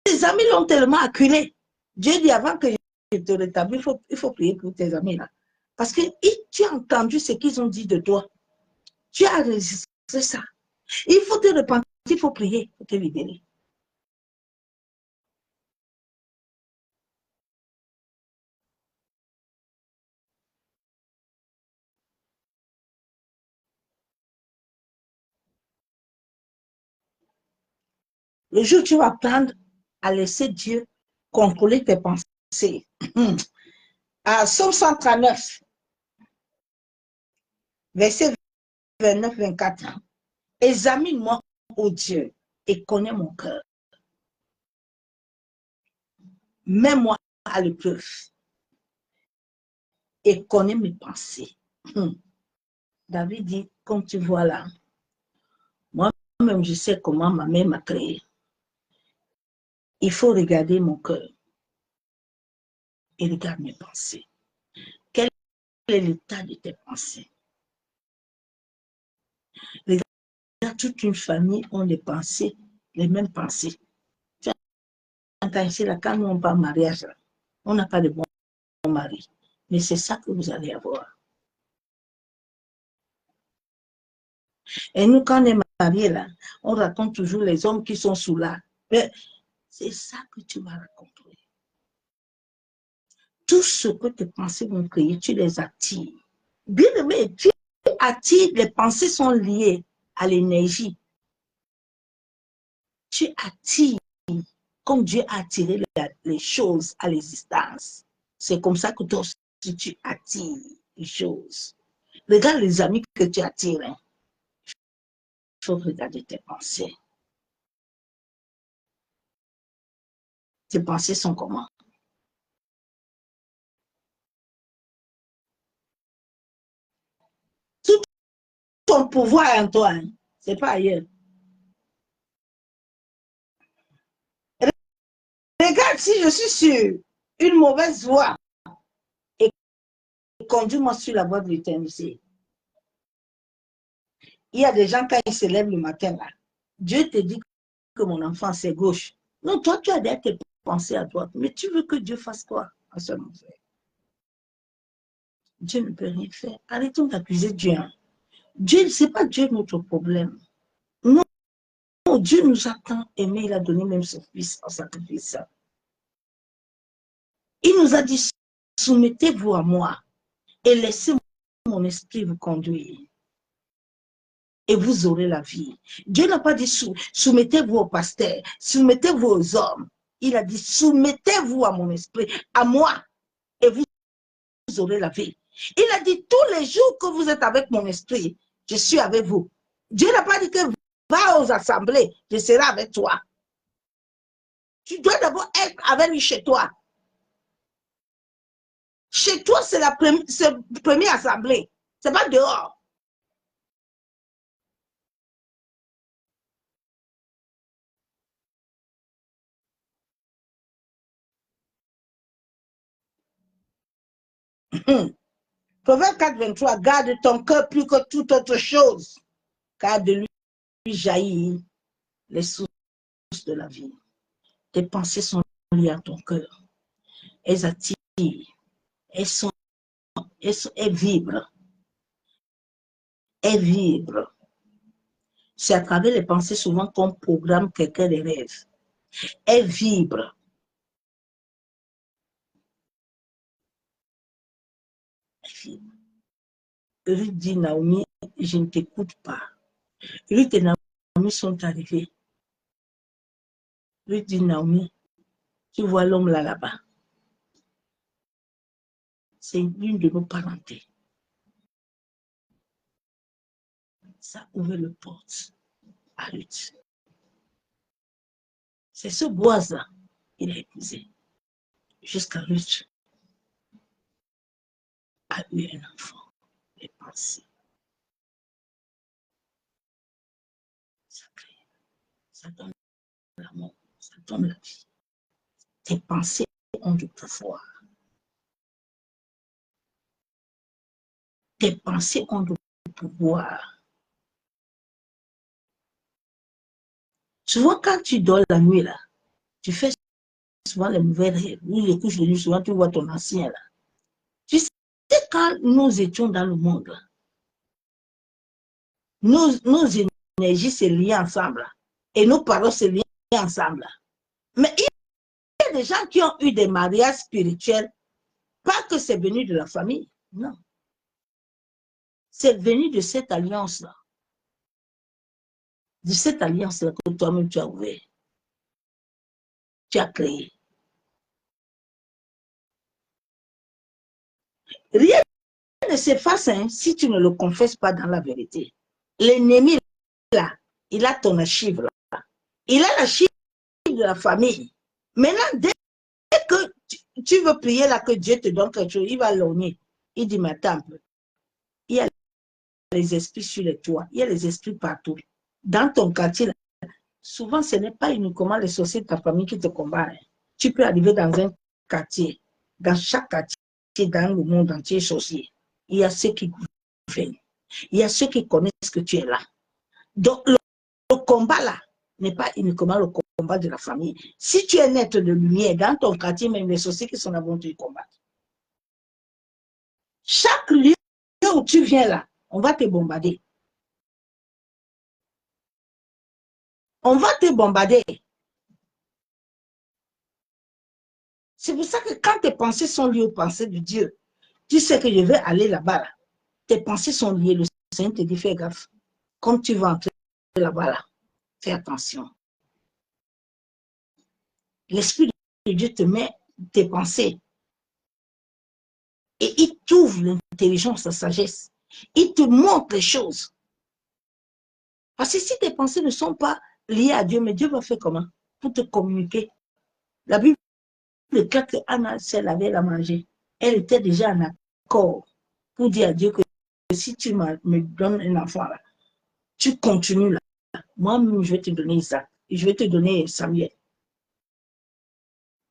Tes amis l'ont tellement acculé. Dieu dit avant que je te rétablisse, il faut prier pour tes amis là. Parce que tu as entendu ce qu'ils ont dit de toi. Tu as enregistré ça. Il faut te repentir, il faut prier pour te libérer. Le jour où tu vas apprendre à laisser Dieu contrôler tes pensées. À Somme 139, verset 29-24. Examine-moi, ô Dieu, et connais mon cœur. Mets-moi à l'épreuve et connais mes pensées. David dit, comme tu vois là, moi-même, je sais comment ma mère m'a créé. Il faut regarder mon cœur et regarder mes pensées. Quel est l'état de tes pensées? Regarde, toute une famille ont des pensées, les mêmes pensées. Tu entends ici, là, quand nous on parle mariage, là, on n'a pas de bon mari. Mais c'est ça que vous allez avoir. Et nous, quand on est mariés, là, on raconte toujours les hommes qui sont sous là. C'est ça que tu vas raconter. Tout ce que tes pensées vont créer, tu les attires. Bien aimé, tu attires, les pensées sont liées à l'énergie. Tu attires comme Dieu a attiré les choses à l'existence. C'est comme ça que toi aussi tu attires les choses. Regarde les amis que tu attires. Hein. Il faut regarder tes pensées. Tes pensées sont comment? Tout ton pouvoir est en toi. Hein. C'est pas ailleurs. Regarde, si je suis sur une mauvaise voie et conduis-moi sur la voie de l'éternité. Il y a des gens, quand ils se lèvent le matin, là, Dieu te dit que mon enfant, c'est gauche. Non, toi, tu as des pensées à droite. Mais tu veux que Dieu fasse quoi à ce moment? Dieu ne peut rien faire. Arrêtons d'accuser Dieu. Hein. Dieu, ce n'est pas Dieu notre problème. Non, Dieu nous a tant aimé, il a donné même son fils en sacrifice. Il nous a dit, soumettez-vous à moi et laissez mon esprit vous conduire. Et vous aurez la vie. Dieu n'a pas dit soumettez-vous au pasteur, soumettez-vous aux hommes. Il a dit soumettez-vous à mon esprit, à moi, et vous aurez la vie. Il a dit, tous les jours que vous êtes avec mon esprit, je suis avec vous. Dieu n'a pas dit que va aux assemblées, je serai avec toi. Tu dois d'abord être avec lui chez toi. Chez toi, c'est la première assemblée. Ce n'est pas dehors. Proverbe 4, 23, garde ton cœur plus que toute autre chose, car de lui jaillit les sources de la vie. Tes pensées sont liées à ton cœur. Elles attirent, elles vibrent. Elles vibrent. C'est à travers les pensées souvent qu'on programme quelqu'un des rêves. Elles vibrent. Ruth dit, Naomi, je ne t'écoute pas. Ruth et Naomi sont arrivés. Ruth dit, Naomi, tu vois l'homme là-bas. C'est l'une de nos parentés. Ça ouvre le porte à Ruth. C'est ce Boaz-là qu'il a épousé. Jusqu'à Ruth a eu un enfant. Les pensées. Ça crée. Ça donne l'amour. Ça donne la vie. Tes pensées ont du pouvoir. Tes pensées ont du pouvoir. Souvent, quand tu dors la nuit, là, tu fais souvent les mauvais rêves. Oui, les couches de nuit, souvent, tu vois ton ancien, là. Tu sais, quand nous étions dans le monde, là, nos énergies se lient ensemble, là, et nos paroles se lient ensemble. Là. Mais il y a des gens qui ont eu des mariages spirituels, pas que c'est venu de la famille, non. C'est venu de cette alliance-là. De cette alliance-là que toi-même tu as ouvert. Tu as créé. Rien ne s'efface hein, si tu ne le confesses pas dans la vérité. L'ennemi, là, il a ton archive, là. Il a l'archive de la famille. Maintenant, dès que tu veux prier là, que Dieu te donne quelque chose, il va logner. Il dit, mais attends un peu. Il y a les esprits sur les toits. Il y a les esprits partout. Dans ton quartier, là, souvent, ce n'est pas uniquement les sorciers de ta famille qui te combattent. Tu peux arriver dans un quartier, dans chaque quartier, dans le monde entier sorcier. Il y a ceux qui gouvernent. Il y a ceux qui connaissent que tu es là. Donc, le combat là n'est pas uniquement le combat de la famille. Si tu es un être de lumière, dans ton quartier, même les sorciers qui sont là vont te combattre. Chaque lieu où tu viens là, on va te bombarder. On va te bombarder. C'est pour ça que quand tes pensées sont liées aux pensées de Dieu, tu sais que je vais aller là-bas. Là. Tes pensées sont liées. Le Seigneur te dit, fais gaffe. Comme tu vas entrer là-bas, là, fais attention. L'Esprit de Dieu te met tes pensées. Et il t'ouvre l'intelligence, la sagesse. Il te montre les choses. Parce que si tes pensées ne sont pas liées à Dieu, mais Dieu va faire comment? Pour te communiquer. La Bible déclare que Anna, si elle avait la manger, elle était déjà en accord pour dire à Dieu que si tu me donnes un enfant là, tu continues là. Moi-même, je vais te donner Isaac. Et je vais te donner Samuel.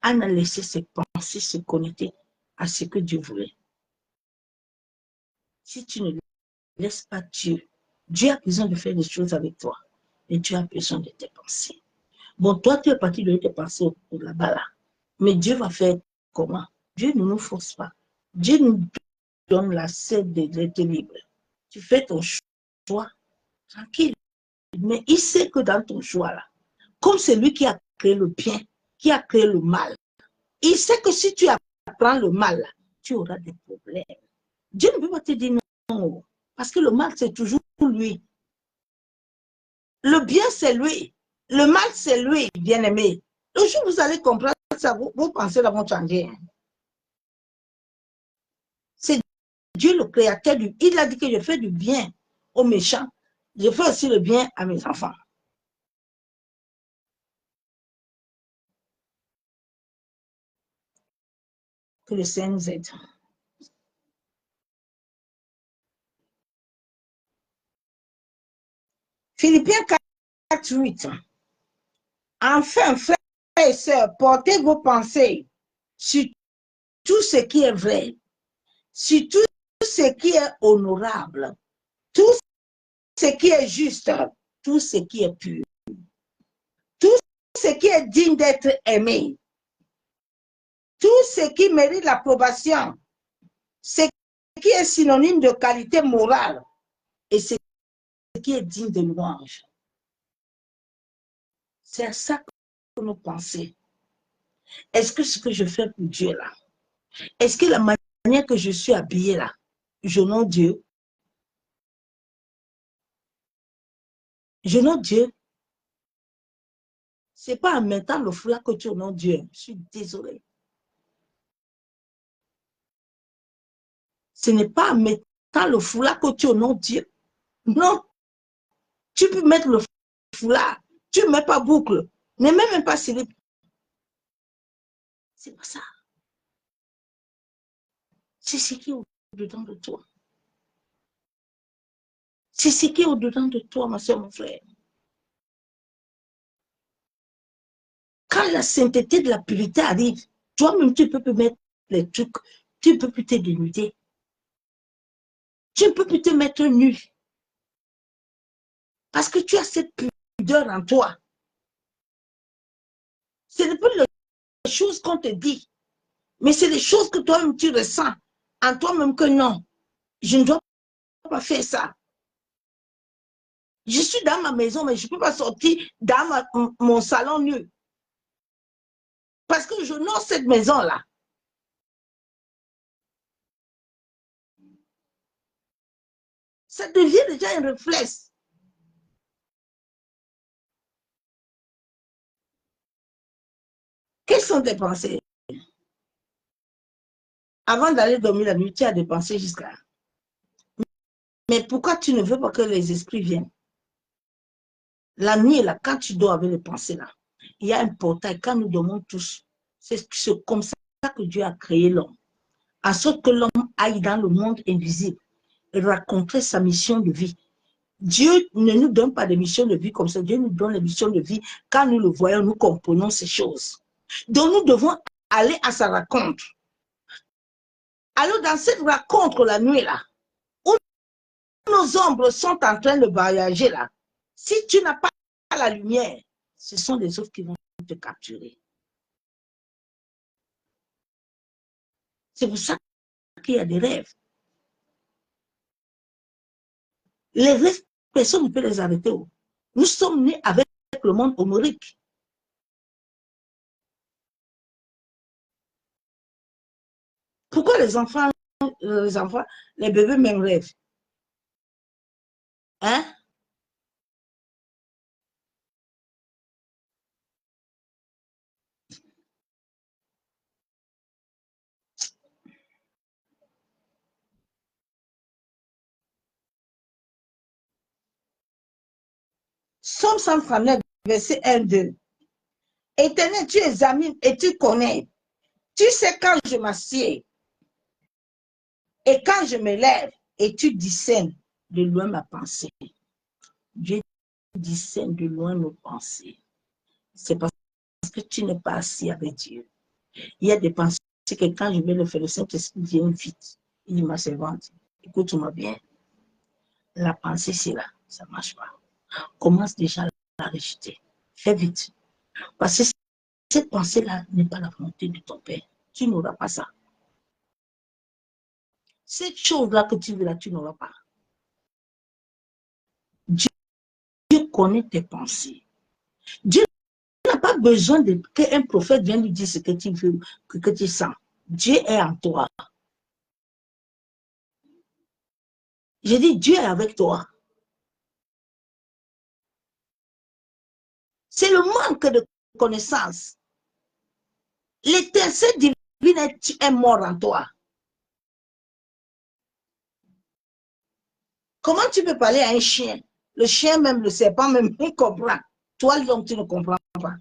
Anne a laissé ses pensées se connecter à ce que Dieu voulait. Si tu ne laisses pas Dieu, Dieu a besoin de faire des choses avec toi. Mais Dieu a besoin de tes pensées. Bon, toi, tu es parti de tes pensées là-bas, là. Mais Dieu va faire comment? Dieu ne nous force pas. Dieu nous donne la sève d'être libre. Tu fais ton choix tranquille. Mais il sait que dans ton choix, là, comme c'est lui qui a créé le bien, qui a créé le mal, il sait que si tu apprends le mal, là, tu auras des problèmes. Dieu ne peut pas te dire non, parce que le mal, c'est toujours lui. Le bien, c'est lui. Le mal, c'est lui, bien-aimé. Le jour où vous allez comprendre ça, vos pensées vont changer. C'est Dieu le créateur, il a dit que je fais du bien aux méchants. Je fais aussi le bien à mes enfants. Que le Seigneur nous aide. Philippiens 4, 8. Enfin, frères et sœurs, portez vos pensées sur tout ce qui est vrai, sur tout ce qui est honorable, tout ce qui est juste, tout ce qui est pur, tout ce qui est digne d'être aimé, tout ce qui mérite l'approbation, ce qui est synonyme de qualité morale et ce qui est digne de louange. C'est à ça que nous pensons. Est-ce que ce que je fais pour Dieu là, est-ce que la manière que je suis habillée là, j'honore Dieu? J'honore Dieu. Ce n'est pas en mettant le foulard que tu honores Dieu. Je suis désolée. Ce n'est pas en mettant le foulard que tu honores Dieu. Non. Tu peux mettre le foulard. Tu ne mets pas boucle. Ne mets même pas slip. C'est pas ça. C'est ce qui est au-dedans de toi. C'est ce qui est au-dedans de toi, ma soeur, mon frère. Quand la sainteté de la pureté arrive, toi-même, tu peux mettre les trucs. Tu ne peux plus te dénuder. Tu ne peux plus te mettre nu. Parce que tu as cette pudeur en toi. Ce n'est pas les choses qu'on te dit, mais c'est les choses que toi-même tu ressens en toi-même que non, je ne dois pas faire ça. Je suis dans ma maison, mais je ne peux pas sortir dans mon salon nu. Parce que je n'ose cette maison-là. Ça devient déjà un réflexe. Quelles sont tes pensées? Avant d'aller dormir la nuit, tu as dépensé jusqu'à. Mais pourquoi tu ne veux pas que les esprits viennent? La nuit, là, quand tu dors avec les pensées, là, il y a un portail. Quand nous dormons tous, c'est comme ça que Dieu a créé l'homme. En sorte que l'homme aille dans le monde invisible et raconter sa mission de vie. Dieu ne nous donne pas de mission de vie comme ça. Dieu nous donne les missions de vie. Quand nous le voyons, nous comprenons ces choses. Donc, nous devons aller à sa rencontre. Alors, dans cette rencontre, la nuit, là, où nos ombres sont en train de voyager, là, si tu n'as pas la lumière, ce sont les autres qui vont te capturer. C'est pour ça qu'il y a des rêves. Les rêves, personne ne peut les arrêter. Nous sommes nés avec le monde honorique. Pourquoi les bébés même rêvent? Hein? Somme 139, verset 1, 2. Éternel, tu examines et tu connais. Tu sais quand je m'assieds et quand je me lève et tu discernes de loin ma pensée. Dieu discerne de loin nos pensées. C'est parce que tu n'es pas assis avec Dieu. Il y a des pensées que quand je vais le faire, le Saint-Esprit vient vite. Il dit, ma servante, écoute-moi bien. La pensée, c'est là. Ça ne marche pas. Commence déjà à la rejeter. Fais vite. Parce que cette pensée-là n'est pas la volonté de ton Père. Tu n'auras pas ça. Cette chose-là que tu veux là, tu n'auras pas. Dieu connaît tes pensées. Dieu n'a pas besoin qu'un prophète vienne lui dire ce que tu veux, que tu sens. Dieu est en toi. J'ai dit, Dieu est avec toi. C'est le manque de connaissance. L'étincelle divine est mort en toi. Comment tu peux parler à un chien? Le chien même, le serpent même, il comprend. Toi, l'homme, tu ne comprends pas.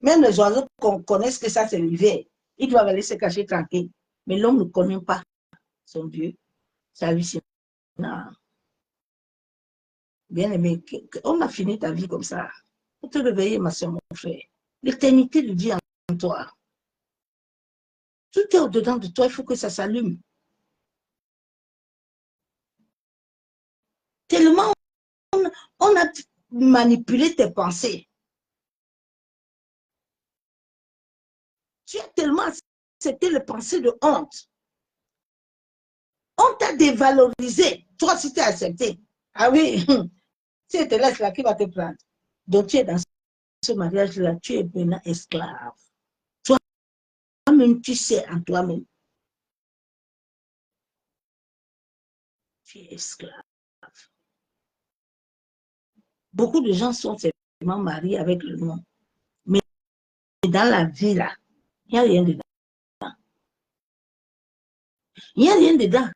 Même les oiseaux connaissent que ça, c'est l'hiver. Ils doivent aller se cacher tranquille. Mais l'homme ne connaît pas son Dieu, sa vie. Non. Bien aimé, on a fini ta vie comme ça. Faut te réveiller, ma soeur, mon frère. L'éternité de Dieu en toi. Tout est au-dedans de toi, il faut que ça s'allume. Tellement on a manipulé tes pensées. Tu as tellement accepté les pensées de honte. On t'a dévalorisé. Toi, si tu as accepté. Ah oui, si tu te laisses là, qui va te prendre? Donc, tu es dans ce mariage-là, tu es maintenant esclave. Toi-même, tu sais en toi-même, tu es esclave. Beaucoup de gens sont seulement mariés avec le nom. Mais dans la vie, là, il n'y a rien dedans. Il n'y a rien dedans.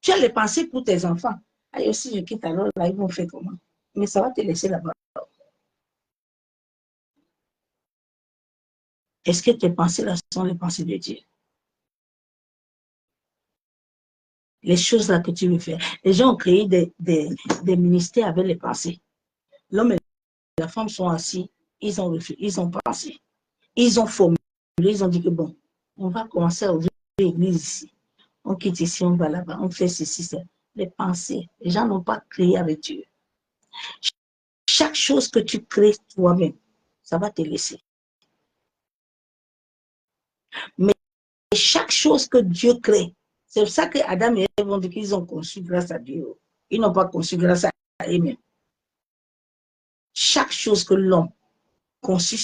Tu as les pensées pour tes enfants. Allez, si je quitte alors, là, ils vont faire comment? Mais ça va te laisser là-bas. Est-ce que tes pensées là sont les pensées de Dieu? Les choses là que tu veux faire. Les gens ont créé des ministères avec les pensées. L'homme et la femme sont assis, ils ont réfléchi, ils ont pensé. Ils ont formulé, ils ont dit que bon, on va commencer à ouvrir l'église ici. On quitte ici, on va là-bas, on fait ceci, ça. Les pensées, les gens n'ont pas créé avec Dieu. Chaque chose que tu crées toi-même, ça va te laisser. Mais chaque chose que Dieu crée, c'est pour ça que Adam et Ève ont dit qu'ils ont conçu grâce à Dieu. Ils n'ont pas conçu grâce à eux-mêmes. Chaque chose que l'homme conçut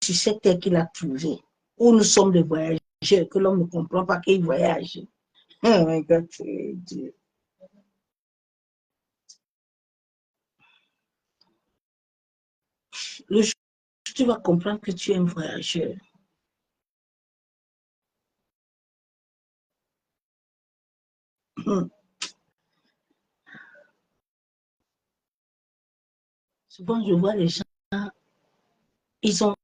sur cette terre qu'il a trouvée, où nous sommes des voyageurs, que l'homme ne comprend pas qu'il voyage. Oh my God, Dieu. Le jour où tu vas comprendre que tu es un voyageur, souvent je vois les gens, ils ont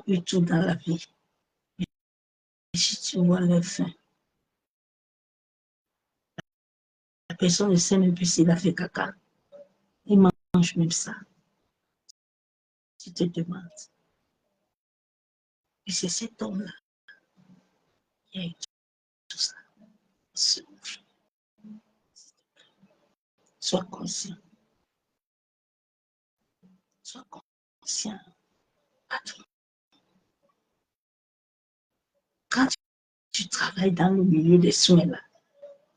eu tout dans la vie. Et si tu vois leur fin, la personne ne sait même plus s'il a fait caca. Il mange même ça. Tu te demandes. Et c'est cet homme-là qui a eu tout ça. Sois conscient. Sois conscient. Attends. Quand tu travailles dans le milieu des soins, là,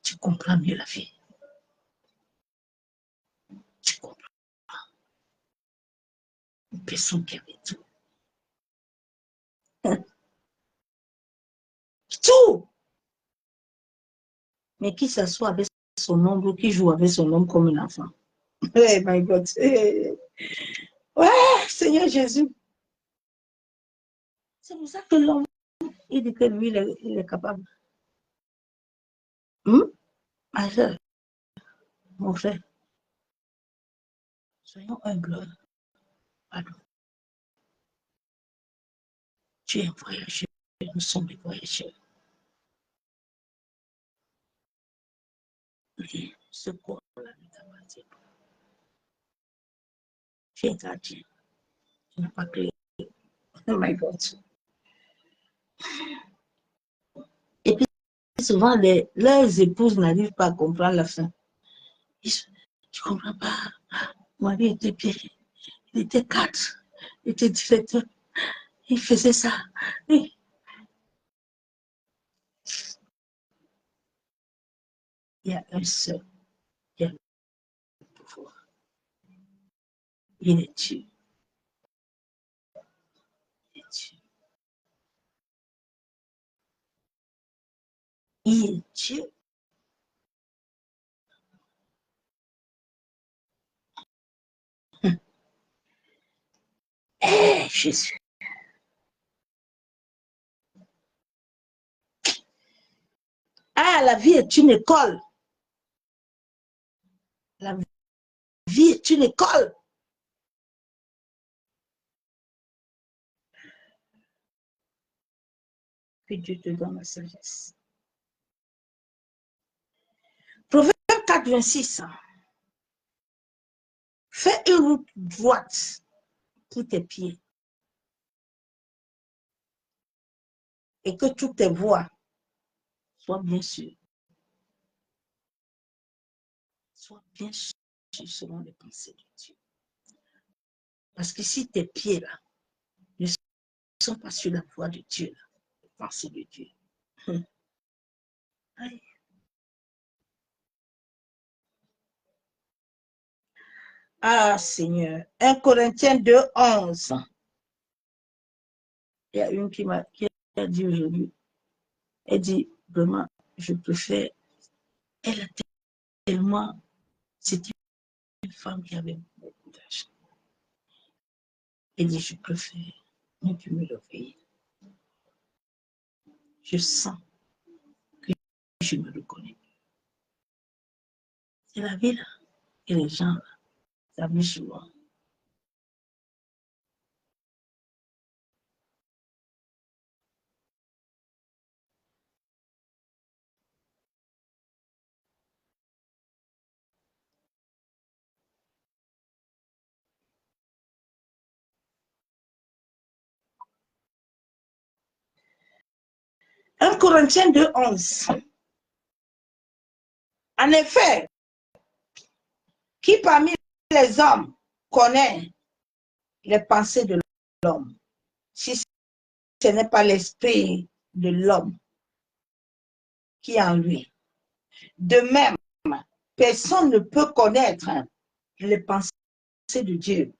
tu comprends mieux la vie. Tu comprends. Une personne qui avait tout. Tout! Mais qui s'assoit avec son ombre, qui joue avec son ombre comme un enfant. Hey, my God. Hey. Ouais, Seigneur Jésus. C'est pour ça que l'homme, il dit que lui, il est capable. Ma soeur, mon frère, soyons humbles. Pardon. Tu es un voyageur. Nous sommes des voyageurs. Ce corps-là ne t'appartient pas. Tu es gardien. Tu n'as pas créé. Oh my God. Et puis, souvent, leurs épouses n'arrivent pas à comprendre la fin. Tu ne comprends pas. Mon mari était bien. Il était cadre. Il était directeur. Il faisait ça. Et il y a un seul qui a le pouvoir. Il est Dieu. Il est Dieu. Il est Dieu. Eh, Jésus. Ah, la vie est une école. La vie est une école. Que Dieu te donne la sagesse. Proverbe 4, 26. Fais une route droite pour tes pieds et que toutes tes voies soient bien sûres. Sois bien sûr selon les pensées de Dieu. Parce que si tes pieds là ne sont pas sur la voie de Dieu, là, les pensées de Dieu. Ah Seigneur, 1 Corinthiens 2, 11. Il y a une qui a dit aujourd'hui, elle dit vraiment, je préfère, elle a tellement, c'était une femme qui avait beaucoup d'argent. Elle dit, je préfère ne plus me lever. Je sens que je me reconnais. C'est la vie là, et les gens là, ça vient souvent. Un Corinthiens 2, 11. En effet, qui parmi les hommes connaît les pensées de l'homme, si ce n'est pas l'esprit de l'homme qui est en lui? De même, personne ne peut connaître les pensées de Dieu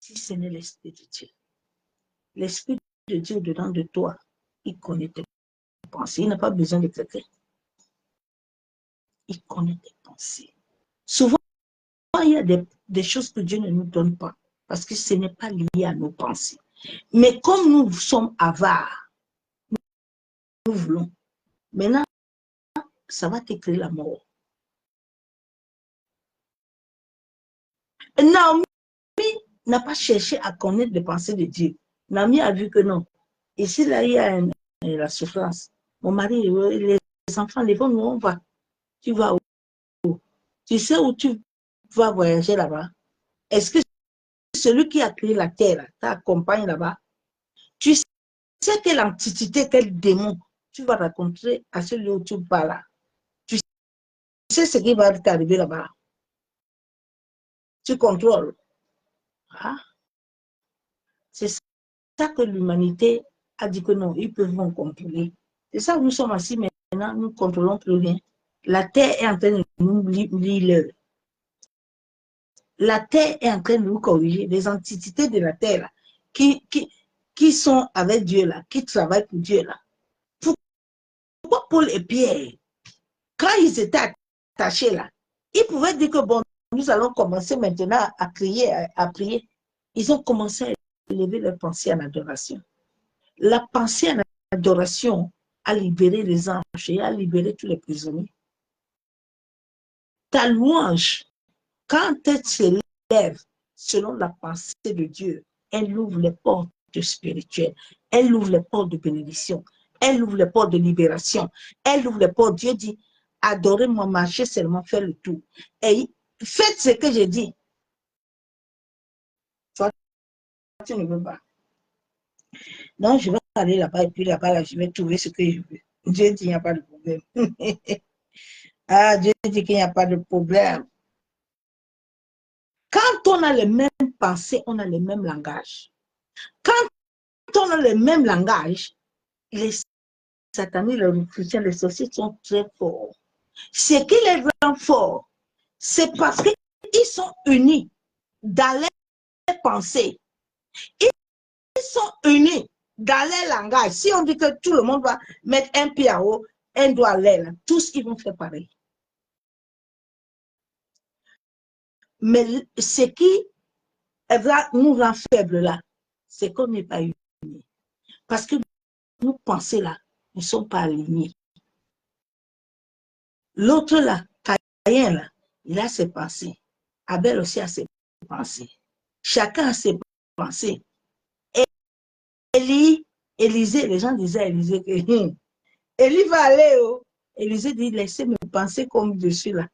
si ce n'est l'esprit de Dieu. L'esprit de Dieu dedans de toi, il connaît tes pensées. Il n'a pas besoin de quelqu'un. Il connaît tes pensées. Souvent, il y a des choses que Dieu ne nous donne pas parce que ce n'est pas lié à nos pensées. Mais comme nous sommes avares, nous voulons. Maintenant, ça va te créer la mort. Naomi n'a pas cherché à connaître les pensées de Dieu. Naomi a vu que non. Ici, là, il y a la souffrance. Mon mari, les enfants, les femmes, on va. Tu vas où? Tu sais où tu vas voyager là-bas? Est-ce que celui qui a créé la terre t'accompagne là-bas? Tu sais quelle entité, quel démon tu vas rencontrer à celui où tu vas là? Tu sais ce qui va t'arriver là-bas? Tu contrôles. Ah, c'est ça que l'humanité a dit que non, ils peuvent nous contrôler. C'est ça que nous sommes assis maintenant, nous ne contrôlons plus rien. La terre est en train de nous lire. La terre est en train de nous corriger. Les entités de la terre là, qui sont avec Dieu là, qui travaillent pour Dieu là. Pourquoi Paul et Pierre, quand ils étaient attachés là, ils pouvaient dire que bon, nous allons commencer maintenant à crier, à prier. Ils ont commencé à élever leur pensée en adoration. La pensée en adoration a libéré les anges et a libéré tous les prisonniers. Ta louange, quand elle se lève selon la pensée de Dieu, elle ouvre les portes spirituelles, elle ouvre les portes de bénédiction, elle ouvre les portes de libération, elle ouvre les portes. Dieu dit, adorez-moi, marchez seulement, faites le tout. Et faites ce que j'ai dit. Toi, tu ne veux pas. Non, je vais aller là-bas et puis là-bas, là, je vais trouver ce que je veux. Dieu dit, il n'y a pas de problème. Ah, Dieu dit qu'il n'y a pas de problème. Quand on a les mêmes pensées, on a le même langage. Quand on a le même langage, les satanis, les réfugiés, les sorciers sont très forts. Ce qui les rend forts, c'est parce qu'ils sont unis dans les pensées. Ils sont unis dans les langages. Si on dit que tout le monde va mettre un pied en haut, un doigt à l'aile, tous ils vont faire pareil. Mais ce qui nous rend faibles là, c'est qu'on n'est pas unis. Parce que nos pensées là ne sont pas alignées. L'autre là, Caïn là, Il a ses pensées. Abel aussi a ses pensées. Chacun a ses pensées. Élisée, les gens disaient à Élisée que Élie va aller. Oh. Élisée dit, laissez me penser comme je suis là.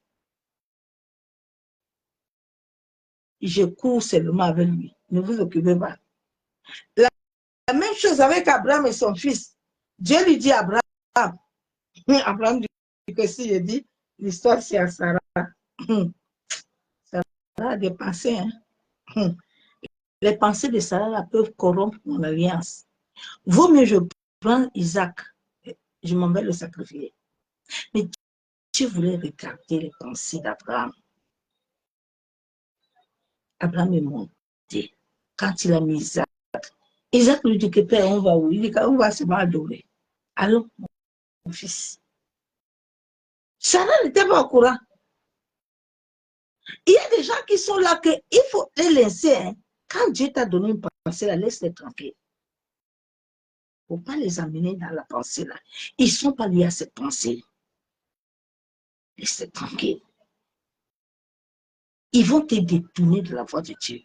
Je cours seulement avec lui. Ne vous occupez pas. La même chose avec Abraham et son fils. Dieu lui dit à Abraham, Abraham dit que si je dis, l'histoire c'est à Sarah. Sarah a des pensées. Hein? Les pensées de Sarah peuvent corrompre mon alliance. Vaut mieux je prends Isaac, je m'en vais le sacrifier. Mais Dieu voulait regarder les pensées d'Abraham. Abraham est monté. Quand il a mis Isaac, Isaac lui dit que père, on va où? Il dit qu'on va se adorer. Alors, mon fils. Sarah n'était pas au courant. Il y a des gens qui sont là qu'il faut les laisser. Hein. Quand Dieu t'a donné une pensée, laisse-les tranquilles. Il ne faut pas les amener dans la pensée là. Ils ne sont pas liés à cette pensée. Laisse-les tranquilles. Ils vont te détourner de la voie de Dieu.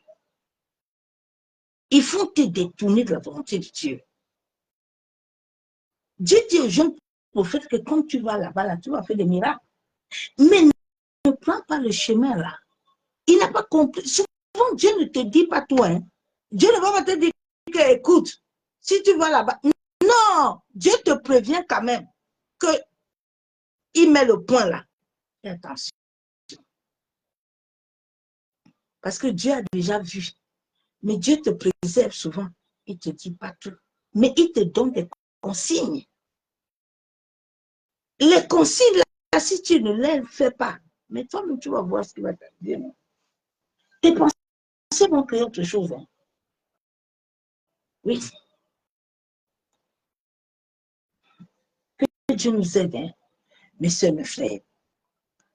Ils vont te détourner de la volonté de Dieu. Dieu dit aux jeunes prophètes que quand tu vas là-bas, là, tu vas faire des miracles. Mais ne prends pas le chemin là. Il n'a pas compris. Souvent, Dieu ne te dit pas toi. Hein. Dieu ne va pas te dire que, écoute, si tu vas là-bas. Non, Dieu te prévient quand même qu'il met le point là. Fais attention. Parce que Dieu a déjà vu. Mais Dieu te préserve souvent. Il ne te dit pas tout. Mais il te donne des consignes. Les consignes, là, si tu ne les fais pas, mais toi-même, tu vas voir ce qui va t'arriver. Tes pensées vont créer autre chose. Hein. Oui. Que Dieu nous aide, hein, mes soeurs, mes frères,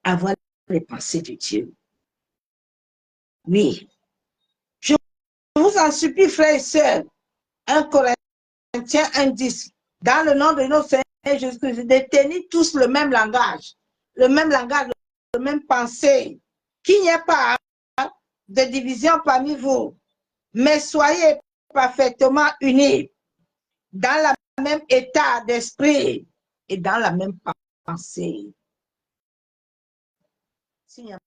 à avoir les pensées de Dieu. Oui. Je vous en supplie, frères et sœurs, 1 Corinthiens 1:10, dans le nom de notre Seigneur Jésus-Christ, de tenir tous le même langage, le même pensée, qu'il n'y ait pas de division parmi vous, mais soyez parfaitement unis dans le même état d'esprit et dans la même pensée. S'il n'y a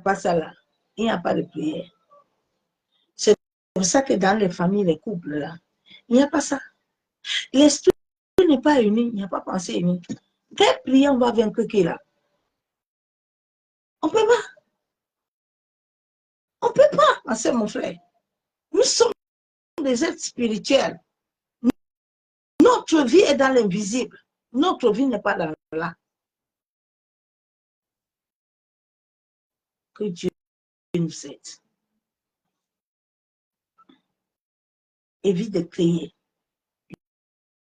pas ça là, il n'y a pas de prière. C'est pour ça que dans les familles, les couples là, il n'y a pas ça. L'esprit n'est pas uni, il n'y a pas pensée unie. Quelle prière on va vaincre qui là? On ne peut pas. On ne peut pas, c'est mon frère. Nous sommes des êtres spirituels. Notre vie est dans l'invisible. Notre vie n'est pas dans là. Que Dieu nous aide. Évite de créer.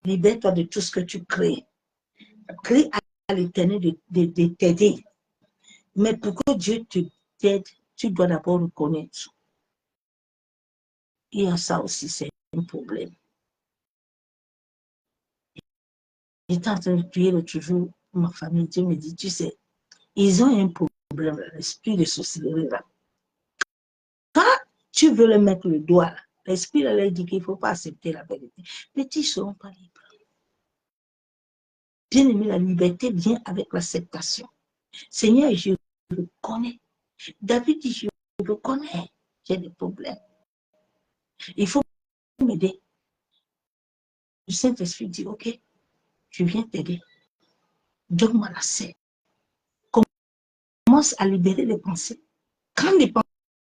Libère-toi de tout ce que tu crées. Crée à l'Éternel de t'aider. Mais pour que Dieu t'aide, tu dois d'abord reconnaître. Il y a ça aussi, c'est un problème. J'étais en train de prier l'autre jour pour ma famille. Dieu me dit, tu sais, ils ont un problème, l'esprit de sorcellerie là. Quand tu veux leur mettre le doigt là, l'esprit leur dit qu'il ne faut pas accepter la vérité. Mais ils ne seront pas libres. Bien aimé, la liberté vient avec l'acceptation. Seigneur, je le connais. David dit, je le connais. J'ai des problèmes. Il faut m'aider. Le Saint-Esprit dit, ok, je viens t'aider. Donne-moi la scène. Commence à libérer les pensées. Quand les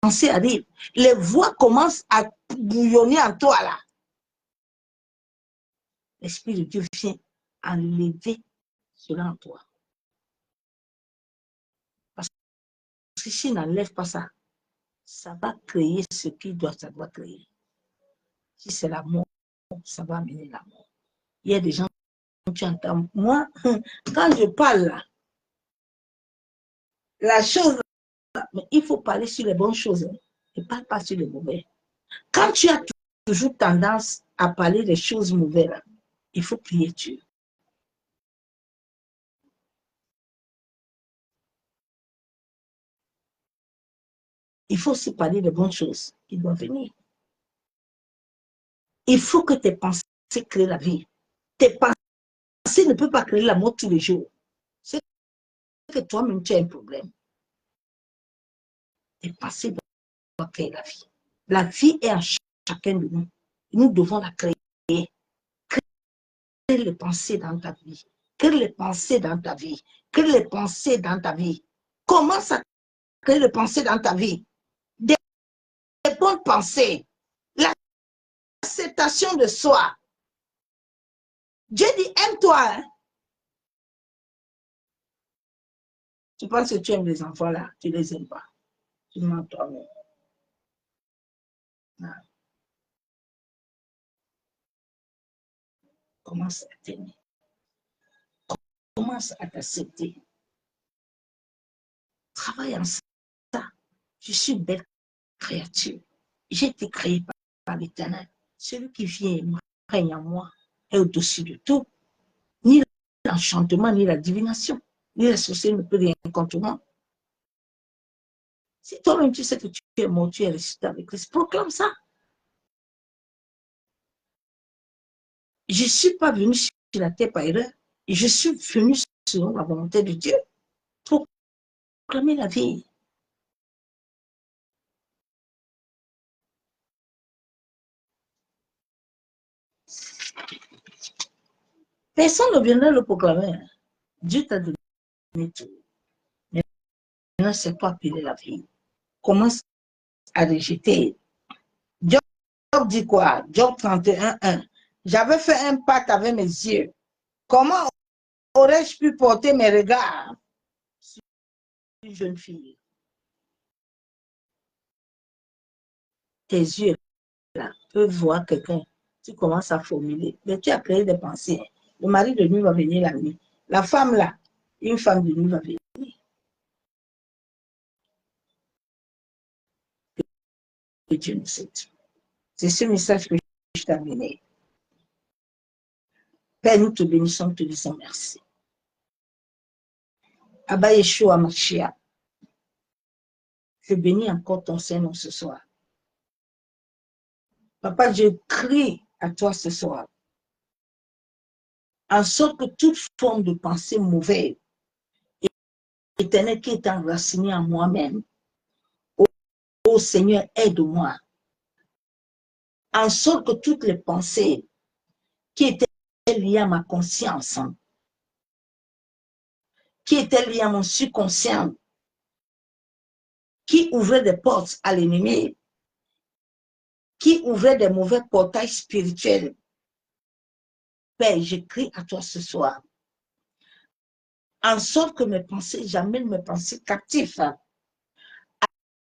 pensées arrivent, les voix commencent à bouillonner en toi là. L'Esprit de Dieu vient enlever cela en toi. Parce que s'il n'enlève pas ça, ça va créer ce qu'il doit, ça doit créer. Si c'est l'amour, ça va amener l'amour. Il y a des gens que tu entends. Moi, quand je parle là, la chose, mais il faut parler sur les bonnes choses. Hein, et pas sur les mauvaises. Quand tu as toujours tendance à parler des choses mauvaises, là, il faut prier Dieu. il faut aussi parler de bonnes choses qui doivent venir. Il faut que tes pensées créent la vie. Tes pensées ne peuvent pas créer la mort tous les jours. C'est que toi-même, tu as un problème. Tes pensées doivent créer la vie. La vie est en chacun de nous. Nous devons la créer. Crée les pensées dans ta vie. Crée les pensées dans ta vie. Crée les pensées dans ta vie. Commence à créer les pensées dans ta vie. Des bonnes pensées. L'acceptation de soi. Dieu dit, aime-toi. Hein? Tu penses que tu aimes les enfants là, tu ne les aimes pas. Tu mens toi-même. Commence à t'aimer. Commence à t'accepter. Travaille en ça. Je suis une belle créature. J'ai été créée par l'Éternel. Celui qui vient et règne en moi est au-dessus de tout. Ni l'enchantement, ni la divination, ni la sorcellerie ne peut rien contre moi. Si toi-même tu sais que tu es mort, tu es ressuscité avec Christ, proclame ça. Je ne suis pas venu sur la terre par erreur. Je suis venu selon la volonté de Dieu pour proclamer la vie. Personne ne viendra le proclamer. Dieu t'a donné tout. Maintenant, c'est toi appeler la vie. Commence à rejeter. Job dit quoi? Job 31:1. J'avais fait un pacte avec mes yeux. Comment aurais-je pu porter mes regards sur une jeune fille? Tes yeux là peuvent voir quelqu'un. Tu commences à formuler. Mais tu as créé des pensées. Le mari de nuit va venir la nuit. La femme là, une femme de nuit va venir. Et Dieu nous sait. C'est ce message que je t'ai amené. Père, nous te bénissons, nous te disons merci. Abba Yeshua Mashiach, je bénis encore ton Seigneur ce soir. Papa, je crie à toi ce soir, en sorte que toute forme de pensée mauvaise, éternelle qui est enracinée en moi-même, ô Seigneur, aide-moi. En sorte que toutes les pensées qui étaient liées à ma conscience, qui étaient liées à mon subconscient, qui ouvraient des portes à l'ennemi, qui ouvraient des mauvais portails spirituels. Père, j'écris à toi ce soir, en sorte que mes pensées, j'amène mes pensées captives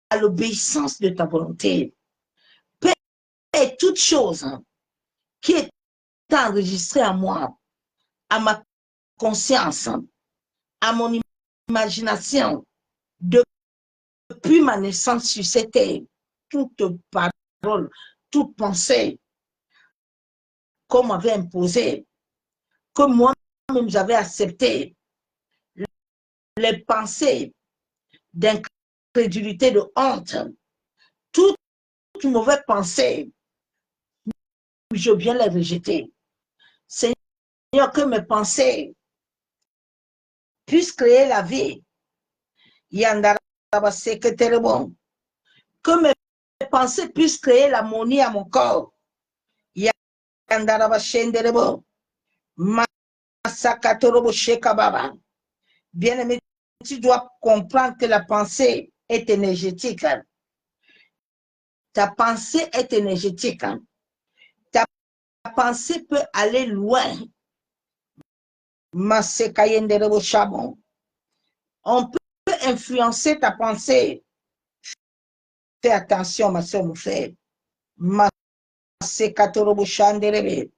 à l'obéissance de ta volonté. Père, et toute chose qui est enregistrée à moi, à ma conscience, à mon imagination, depuis ma naissance sur cette terre, toute parole, toute pensée qu'on m'avait imposée, que moi-même j'avais accepté, les pensées d'incrédulité, de honte, toute mauvaise pensée, je viens les rejeter. Seigneur, que mes pensées puissent créer la vie. Que mes pensées puissent créer l'harmonie à mon corps. Bien-aimé, tu dois comprendre que la pensée est énergétique. Ta pensée est énergétique. Ta pensée peut aller loin. On peut influencer ta pensée. Fais attention, ma soeur, mon frère. Masekatorobo shanderebe.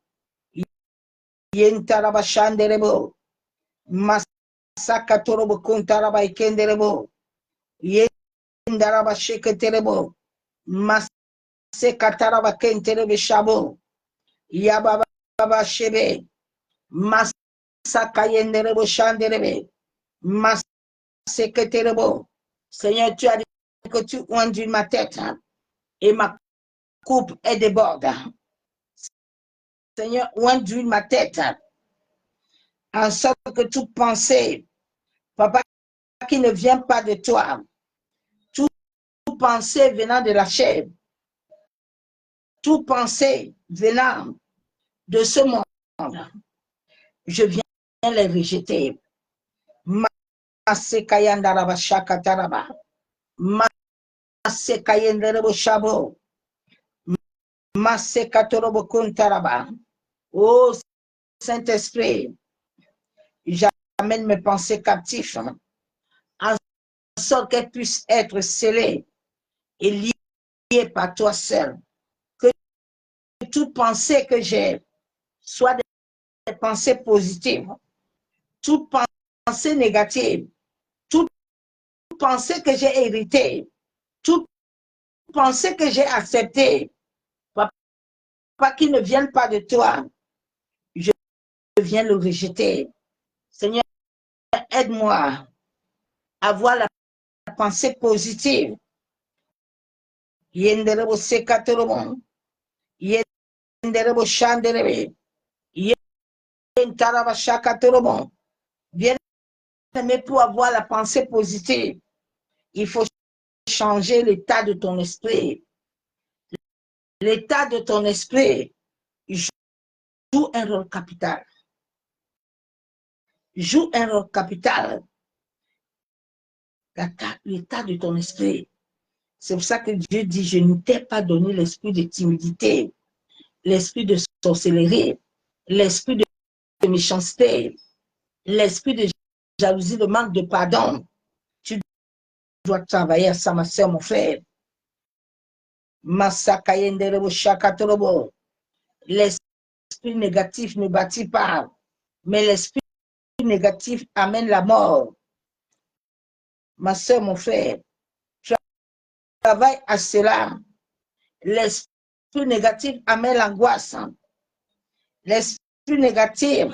Yentaraba shanderebo. Masakatorobo kuntaraba ikenderebo. Yendaraba sheketerebo. Masekataraba kenterebe shabo. Yababa shebe. Masakayenderebo shanderebe. Maseketerebo. Seigneur, tu as dit que tu onduis ma tête et ma coupe est déborde. Seigneur, onduis ma tête en sorte que toute pensée, papa, qui ne vient pas de toi, toute pensée venant de la chair, toute pensée venant de ce monde, je viens les rejeter. Masekayandaraba shakataraba. Masekayandarabo shabo. Masekatorobo kuntaraba. Oh Saint-Esprit, j'amène mes pensées captives en sorte qu'elles puissent être scellées et liées par toi seul. Que toute pensée que j'ai soit des pensées positives, toute pensée négative, toute pensée que j'ai héritée, toute pensée que j'ai acceptée, papa, qui ne viennent pas de toi, je viens le rejeter. Seigneur, aide-moi à avoir la pensée positive. Yenderebo sekatorobo, yenderebo shanderebe, yentaraba shakatorobo. Bien aimé, pour avoir la pensée positive, il faut changer l'état de ton esprit. L'état de ton esprit joue un rôle capital. Joue un rôle capital. L'état de ton esprit. C'est pour ça que Dieu dit, je ne t'ai pas donné l'esprit de timidité, l'esprit de sorcellerie, l'esprit de méchanceté, l'esprit de jalousie, de manque de pardon. Tu dois travailler à ça, ma soeur, mon frère. L'esprit négatif ne bâtit pas, mais l'esprit négatif amène la mort. Ma soeur, mon frère, travaille à cela. L'esprit négatif amène l'angoisse. L'esprit négatif,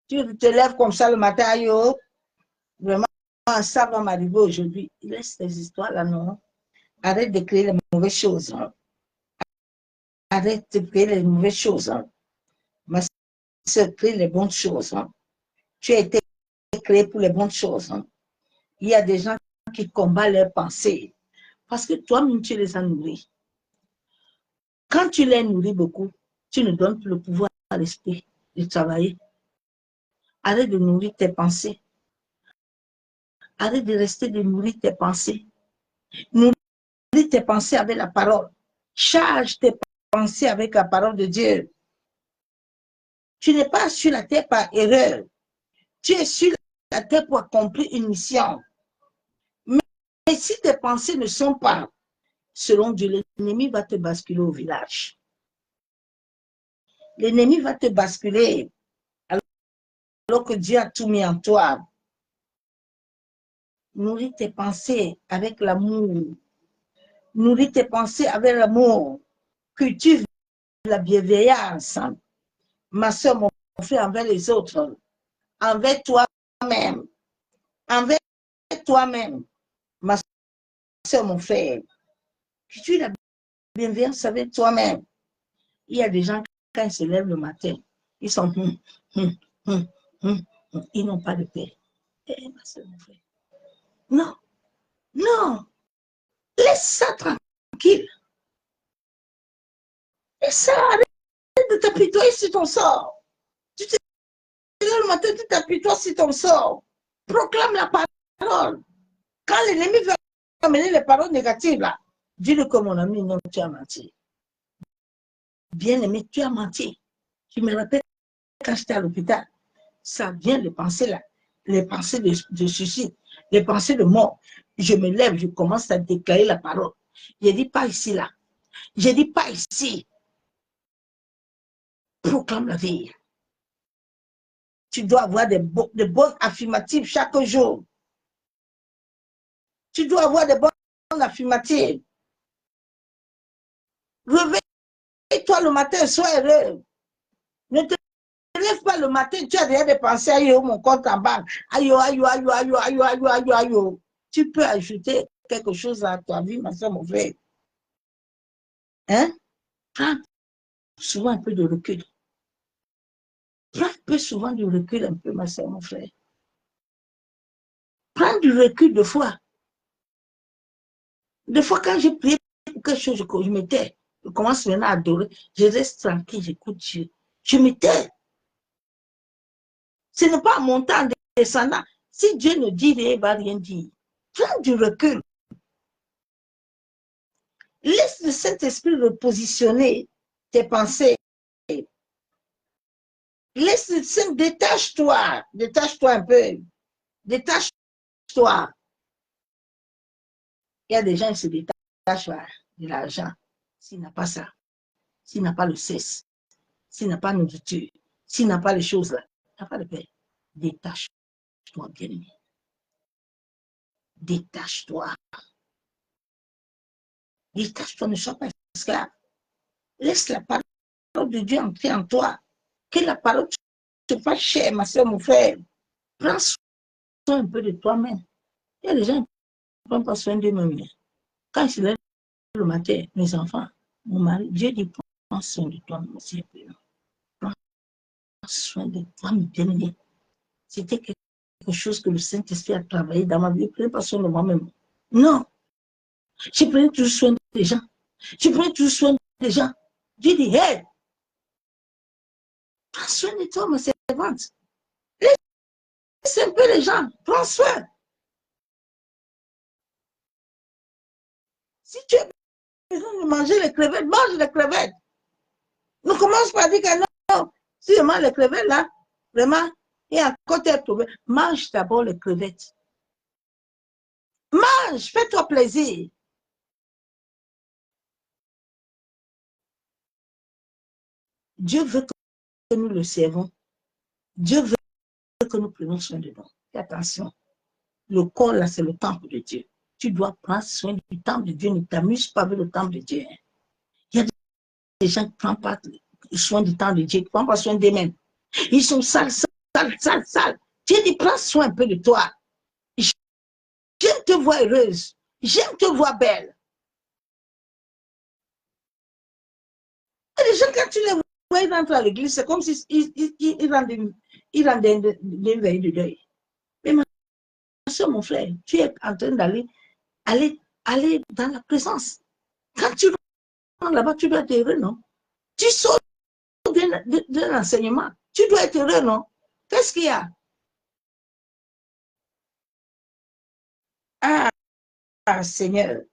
tu te lèves comme ça le matin, yo, vraiment, ça va m'arriver aujourd'hui. Laisse ces histoires-là, non. Arrête de créer les mauvaises choses. Arrête de créer les mauvaises choses. Ma soeur, crée les bonnes choses. Tu as été créé pour les bonnes choses. Il y a des gens qui combattent leurs pensées parce que toi-même, tu les as nourris. Quand tu les nourris beaucoup, tu ne donnes plus le pouvoir à l'esprit de travailler. Arrête de nourrir tes pensées. Arrête de rester de nourrir tes pensées. Nourris tes pensées avec la parole. Charge tes pensées avec la parole de Dieu. Tu n'es pas sur la terre par erreur. Tu es sur la terre pour accomplir une mission. Mais si tes pensées ne sont pas selon Dieu, l'ennemi va te basculer au village. L'ennemi va te basculer alors que Dieu a tout mis en toi. Nourris tes pensées avec l'amour. Nourris tes pensées avec l'amour. Cultive la bienveillance. Ma soeur, mon frère, envers les autres. Envers toi-même. Envers toi-même. Ma soeur, mon frère. Cultive la bienveillance avec toi-même. Il y a des gens, quand ils se lèvent le matin, ils sont... ils n'ont pas de paix. Eh, ma soeur, mon frère. Non. Non. Laisse ça tranquille. Laisse ça, arrête de t'apitoyer sur ton sort. Tu te lèves le matin, tu t'apitoies sur ton sort. Proclame la parole. Quand l'ennemi veut amener les paroles négatives, là, dis-le comme mon ami, non, tu as menti. Bien-aimé, tu as menti. Tu me rappelles quand j'étais à l'hôpital, ça vient les pensées là, les pensées de suicide, les pensées de mort. Je me lève, je commence à déclarer la parole. Je dis pas ici là. Je dis pas ici. Proclame la vie. Tu dois avoir de bonnes affirmatives chaque jour. Tu dois avoir de bonnes affirmatives. Réveille-toi le matin, sois heureux. Ne te lève pas le matin, tu as déjà des pensées, aïe, mon compte en banque. Aïe, aïe, aïe, aïe, aïe, aïe, aïe, aïe, aïe. tu peux ajouter quelque chose à ta vie, ma soeur, mon frère. Hein? Prends souvent un peu de recul. Prends un peu souvent du recul, un peu, ma soeur, mon frère. Prends du recul de foi. Des fois, quand j'ai prié pour quelque chose, je m'étais, je commence maintenant à adorer, je reste tranquille, j'écoute Dieu. Je m'étais. Ce n'est pas en montant, descendant. Si Dieu ne dit rien, il ne va rien dire. Prends du recul. Laisse le Saint-Esprit repositionner tes pensées. Laisse le Saint, détache-toi un peu. Détache-toi. Il y a des gens qui se détachent de l'argent. S'il n'a pas ça, s'il n'a pas le cesse, s'il n'a pas de nourriture, s'il n'a pas les choses là, il n'a pas de paix. Détache-toi, bien-aimé. Détache-toi. Détache-toi, ne sois pas esclave. Laisse la parole de Dieu entrer en toi. Que la parole te fasse chère, ma soeur, mon frère. Prends soin un peu de toi-même. Il y a des gens qui ne prennent pas soin d'eux-mêmes. Quand ils se lèvent le matin, mes enfants, mon mari, Dieu dit, prends soin de toi-même aussi. Prends soin de toi, mon bien-aimé. C'était quelque chose que le Saint-Esprit a travaillé dans ma vie. Je ne prenais pas soin de moi-même. Non. Je prenais toujours soin des gens. Je prenais toujours soin des gens. Dieu dit, hey, prends soin de toi, ma servante. Laisse un peu les gens. Prends soin. Si tu as besoin de manger les crevettes, mange les crevettes. Ne commence pas à dire que non, si je mange les crevettes là, vraiment, il y a un côté problème. Mange d'abord les crevettes. Mange, fais-toi plaisir. Dieu veut que nous le servons. Dieu veut que nous prenions soin de nous. Et attention, le corps là, c'est le temple de Dieu. Tu dois prendre soin du temple de Dieu. Ne t'amuse pas avec le temple de Dieu. Il y a des gens qui ne prennent pas soin du temple de Dieu, qui ne prennent pas soin d'eux-mêmes. Ils sont sales, sales, sales, sales. Dieu dit, prends soin un peu de toi. J'aime te voir heureuse. J'aime te voir belle. Et les gens, quand tu les vois, ils rentrent à l'église, c'est comme s'ils rentrent d'une veille de deuil. Mais ma soeur, mon frère, tu es en train aller dans la présence. Quand tu rentres là-bas, tu dois être heureux, non? Tu sors d'un enseignement. Tu dois être heureux, non? Qu'est-ce qu'il y a? Ah, Seigneur,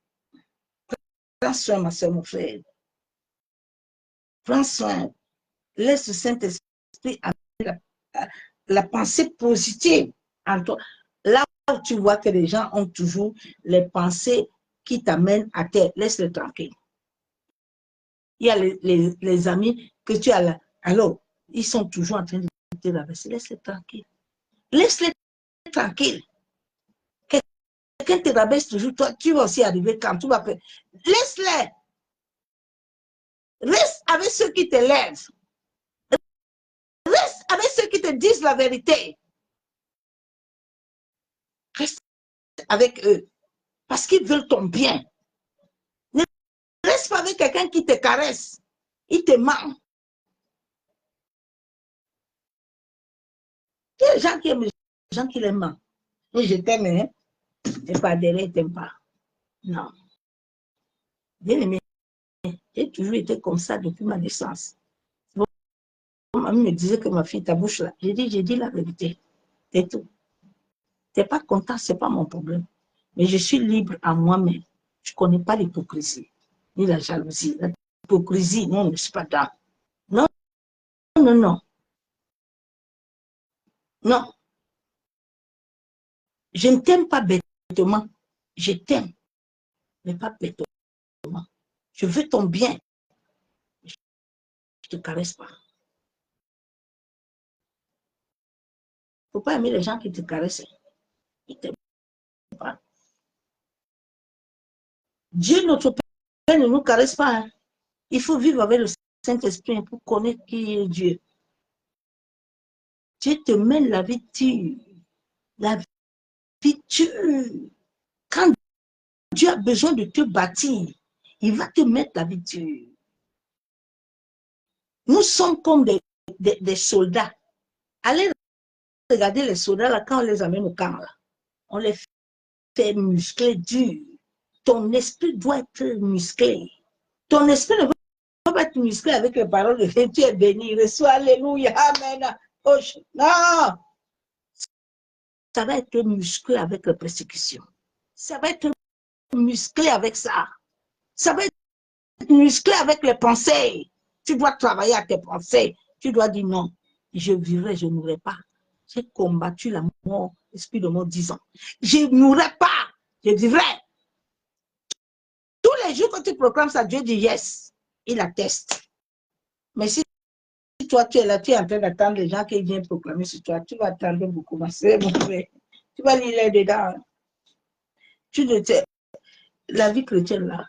prends soin, ma soeur, mon frère. Prends soin. Laisse le Saint-Esprit amener la pensée positive en toi. Là où tu vois que les gens ont toujours les pensées qui t'amènent à terre, laisse-les tranquilles. Il y a les amis que tu as là. Alors, ils sont toujours en train de te rabaisser. Laisse-les tranquilles. Laisse-les tranquilles. Quelqu'un te rabaisse toujours, toi, tu vas aussi arriver quand tu vas faire. Laisse-les. Reste avec ceux qui te lèvent. Reste avec ceux qui te disent la vérité. Reste avec eux. Parce qu'ils veulent ton bien. Ne reste pas avec quelqu'un qui te caresse. Il te ment. Il y a des gens qui aiment les gens qui les mentent. Et je t'aime, hein? Et pas derrière, t'aime pas. Non. Bien aimé, j'ai toujours été comme ça depuis ma naissance. Mon mamie me disait que ma fille, ta bouche là. J'ai dit la vérité. C'est tout. T'es pas content, c'est pas mon problème. Mais je suis libre à moi-même. Je ne connais pas l'hypocrisie, ni la jalousie. L'hypocrisie, non, je ne suis pas dans. Non, non, non. Non. Je ne t'aime pas bêtement. Je t'aime, mais pas bêtement. Je veux ton bien. Je ne te caresse pas. Il ne faut pas aimer les gens qui te caressent. Ils ne t'aiment pas. Dieu, notre Père, ne nous caresse pas. Hein. Il faut vivre avec le Saint-Esprit pour connaître qui est Dieu. Dieu te mène la vie dure. La vie dure. Dieu a besoin de te bâtir, il va te mettre la vie dure. Nous sommes comme des soldats. Allez regarder les soldats là, quand on les amène au camp, là, on les fait muscler dur. Ton esprit doit être musclé. Ton esprit ne va pas être musclé avec les paroles de Dieu. Tu es béni, reçois, alléluia, amen. Oh, non! Ça va être musclé avec la persécution. Ça va être musclé avec ça. Ça va être musclé avec les pensées. Tu dois travailler à tes pensées. Tu dois dire non, je vivrai, je ne mourrai pas. J'ai combattu la mort, l'esprit de mort 10 ans. Je ne mourrai pas, je vivrai. Tous les jours que tu proclames ça, Dieu dit yes. Il atteste. Mais si toi, tu es là, tu es en train d'attendre les gens qui viennent proclamer sur toi, tu vas attendre beaucoup. Tu vas lire les dedans. Tu ne sais, la vie chrétienne là,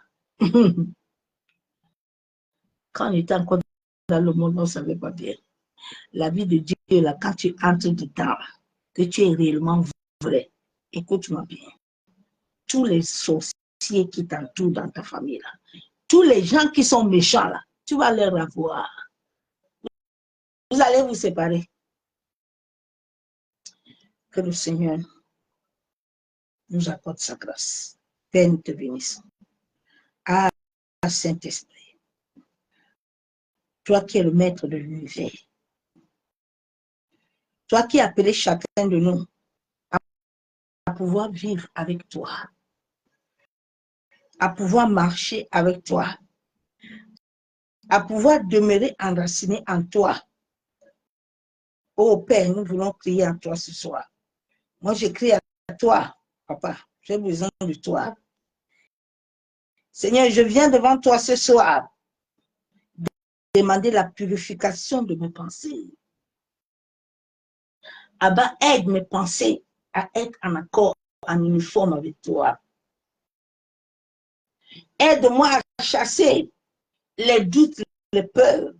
quand on était encore dans le monde, on ne savait pas bien. La vie de Dieu là, quand tu entres dedans, que tu es réellement vrai, écoute-moi bien. Tous les sorciers qui t'entourent dans ta famille là, tous les gens qui sont méchants là, tu vas les revoir. Vous allez vous séparer. Que le Seigneur nous accorde sa grâce. Père, nous te bénissons. Ah, Saint-Esprit, toi qui es le maître de l'univers, toi qui as appelé chacun de nous à pouvoir vivre avec toi, à pouvoir marcher avec toi, à pouvoir demeurer enraciné en toi. Oh Père, nous voulons crier à toi ce soir. Moi, je crie à toi, papa, j'ai besoin de toi. Seigneur, je viens devant toi ce soir, demander la purification de mes pensées. Abba, aide mes pensées à être en accord, en uniforme avec toi. Aide-moi à chasser les doutes, les peurs.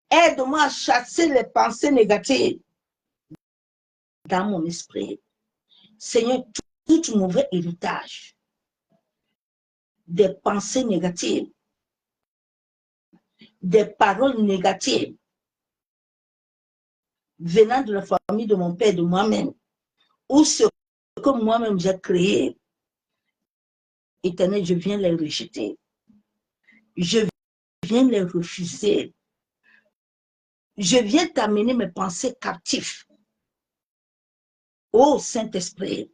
Aide-moi à chasser les pensées négatives dans mon esprit. Seigneur, tout mauvais héritage des pensées négatives, des paroles négatives venant de la famille de mon père, de moi-même, ou ce que moi-même j'ai créé, Éternel, je viens les rejeter. Je viens les refuser. Je viens t'amener mes pensées captives. Ô Saint-Esprit,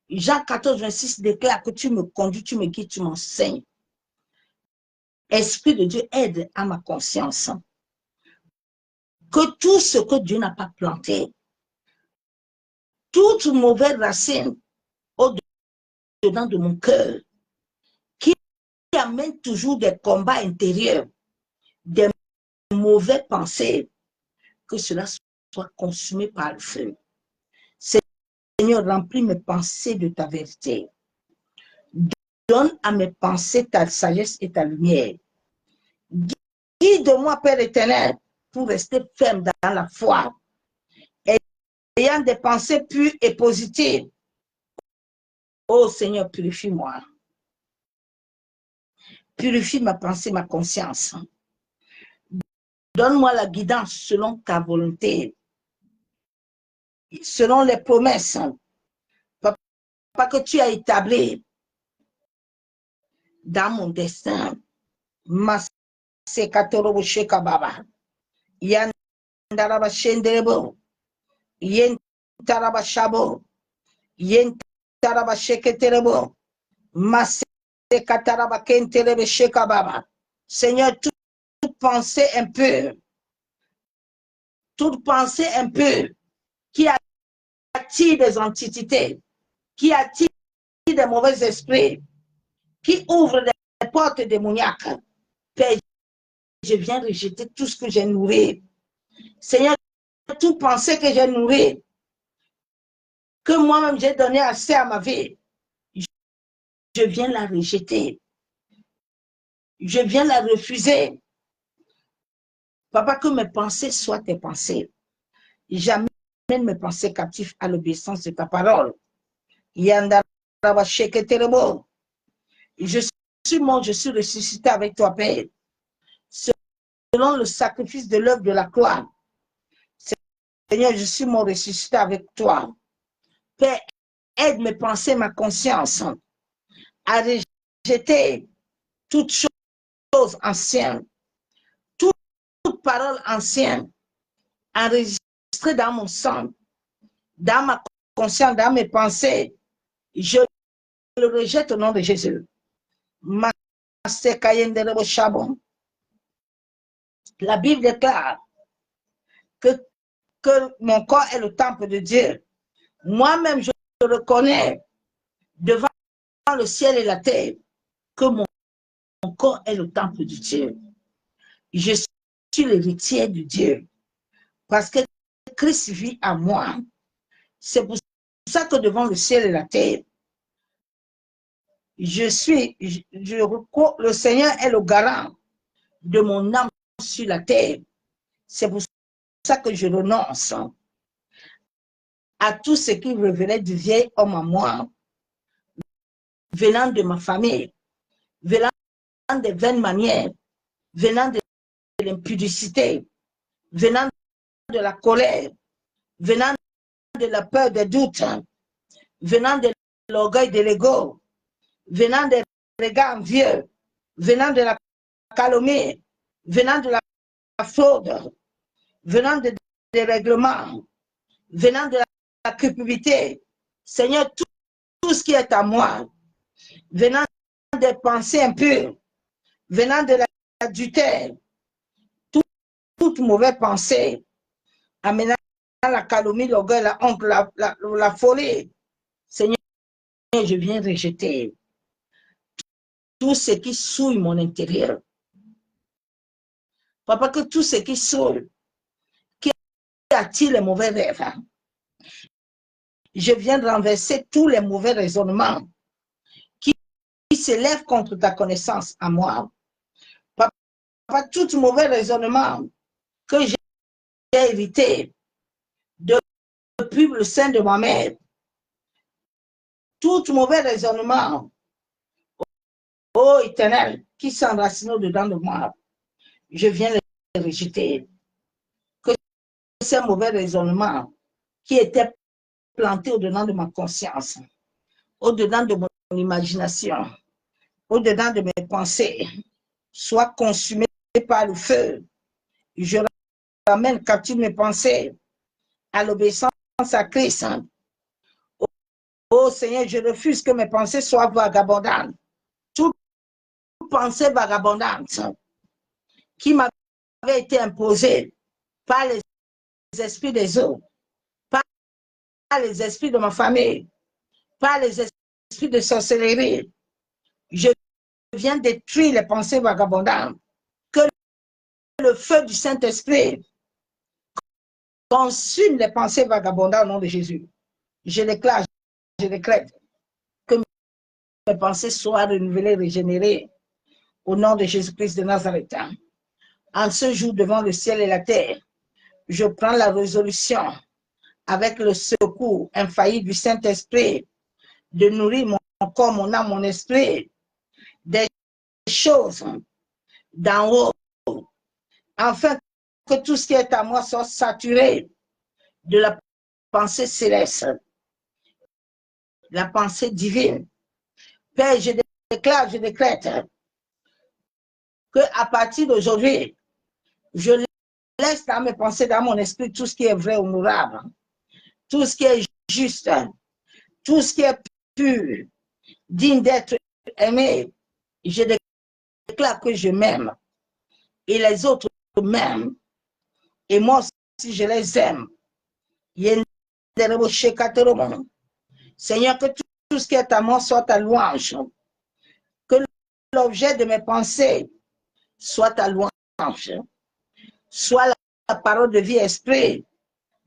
Jean 14, 26 déclare que tu me conduis, tu me guides, tu m'enseignes. Esprit de Dieu, aide à ma conscience. Que tout ce que Dieu n'a pas planté, toute mauvaise racine au-dedans de mon cœur, qui amène toujours des combats intérieurs, des mauvaises pensées, que cela soit consumé par le feu. Seigneur, remplis mes pensées de ta vérité. Donne à mes pensées ta sagesse et ta lumière. Guide-moi, Père éternel, pour rester ferme dans la foi, ayant des pensées pures et positives. Oh Seigneur, purifie-moi. Purifie ma pensée, ma conscience. Donne-moi la guidance selon ta volonté, selon les promesses, Papa, que tu as établies dans mon destin. Masekatorobo shekababa. Yandaraba shenderebo. Yentaraba shabo. Yentaraba sheketerebo. Masekataraba kenterebe shekababa. Seigneur, toute pensée impure, toute pensée impure qui attire des entités, qui attire des mauvais esprits, qui ouvre des portes démoniaques. Père, je viens rejeter tout ce que j'ai nourri. Seigneur, toute pensée que j'ai nourrie, que moi-même j'ai donné assez à ma vie, je viens la rejeter. Je viens la refuser. Papa, que mes pensées soient tes pensées. J'amène mes pensées captives à l'obéissance de ta parole. Yanda Je suis mort, je suis ressuscité avec toi, Père. Selon le sacrifice de l'œuvre de la croix. Seigneur, je suis mort, ressuscité avec toi. Père, aide mes pensées, ma conscience à rejeter toutes choses anciennes, toute parole ancienne, enregistrée dans mon sang, dans ma conscience, dans mes pensées. Je le rejette au nom de Jésus. La Bible déclare que mon corps est le temple de Dieu. Moi-même, je reconnais devant le ciel et la terre que mon corps est le temple de Dieu. Je suis l'héritier de Dieu parce que Christ vit en moi. C'est pour ça que devant le ciel et la terre, le Seigneur est le garant de mon âme sur la terre. C'est pour ça que je renonce à tout ce qui révélait du vieil homme à moi, venant de ma famille, venant des vaines manières, venant de l'impudicité, venant de la colère, venant de la peur, des doutes, venant de l'orgueil, de l'ego, venant des regards envieux, venant de la calomnie, venant de la fraude, venant des règlements, venant de la culpabilité. Seigneur, tout ce qui est à moi, venant des pensées impures, venant de l'adultère, toute mauvaise pensée, amenant la calomnie, l'orgueil, la honte, la folie. Seigneur, je viens rejeter tout ce qui souille mon intérieur. Papa, que tout ce qui souille, qui attire les mauvais rêves, je viens de renverser tous les mauvais raisonnements qui s'élèvent contre ta connaissance à moi. Papa, tout mauvais raisonnement que j'ai hérité depuis le sein de ma mère, tout mauvais raisonnement, ô Éternel, qui s'enracine au-dedans de moi, je viens les rejeter. Que ces mauvais raisonnements qui étaient plantés au-dedans de ma conscience, au-dedans de mon imagination, au-dedans de mes pensées, soient consumés par le feu. Je ramène captive mes pensées à l'obéissance à Christ. Oh Seigneur, je refuse que mes pensées soient vagabondantes. Toute pensée vagabondante qui m'avait été imposée par les esprits des autres, par les esprits de ma famille, par les esprits de sorcellerie. Je viens détruire les pensées vagabondantes. Que le feu du Saint-Esprit consume les pensées vagabondantes au nom de Jésus. Je déclare, je décrète que mes pensées soient renouvelées, régénérées au nom de Jésus-Christ de Nazareth. En ce jour, devant le ciel et la terre, je prends la résolution avec le secours infaillible du Saint-Esprit de nourrir mon corps, mon âme, mon esprit des choses d'en haut, afin que tout ce qui est à moi soit saturé de la pensée céleste, la pensée divine. Père, je déclare, je décrète qu'à partir d'aujourd'hui, je laisse dans mes pensées, dans mon esprit, tout ce qui est vrai, honorable, tout ce qui est juste, tout ce qui est pur, digne d'être aimé. Je déclare que je m'aime et les autres m'aiment. Et moi aussi, je les aime. Seigneur, que tout ce qui est à moi soit ta louange. Que l'objet de mes pensées soit ta louange. Soit la parole de vie esprit.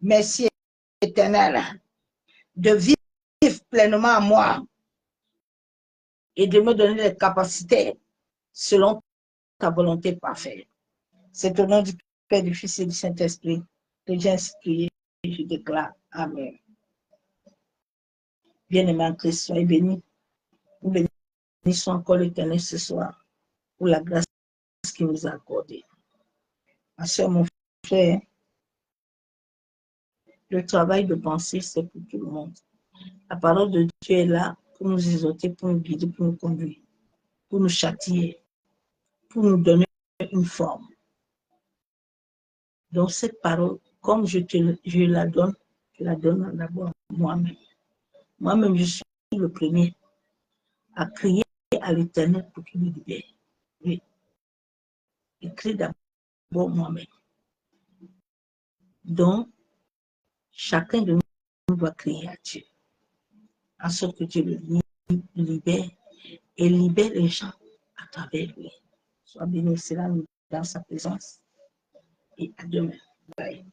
Merci éternel. De vivre pleinement à moi. Et de me donner les capacités selon ta volonté parfaite. C'est au nom du Père, du Fils et du Saint-Esprit que j'ai ainsi prié et je déclare Amen. Bien-aimé en Christ, soyez bénis. Nous bénissons encore l'Éternel ce soir pour la grâce qu'il nous a accordée. Ma soeur, mon frère, le travail de pensée, c'est pour tout le monde. La parole de Dieu est là pour nous exhorter, pour nous guider, pour nous conduire, pour nous châtier, pour nous donner une forme. Donc cette parole, comme je la donne d'abord moi-même. Moi-même, je suis le premier à crier à l'Éternel pour qu'il me libère. Oui, il crie d'abord moi-même. Donc, chacun de nous doit crier à Dieu, en sorte que Dieu le libère et libère les gens à travers lui. Sois béni, c'est là dans sa présence. Et à demain. Bye.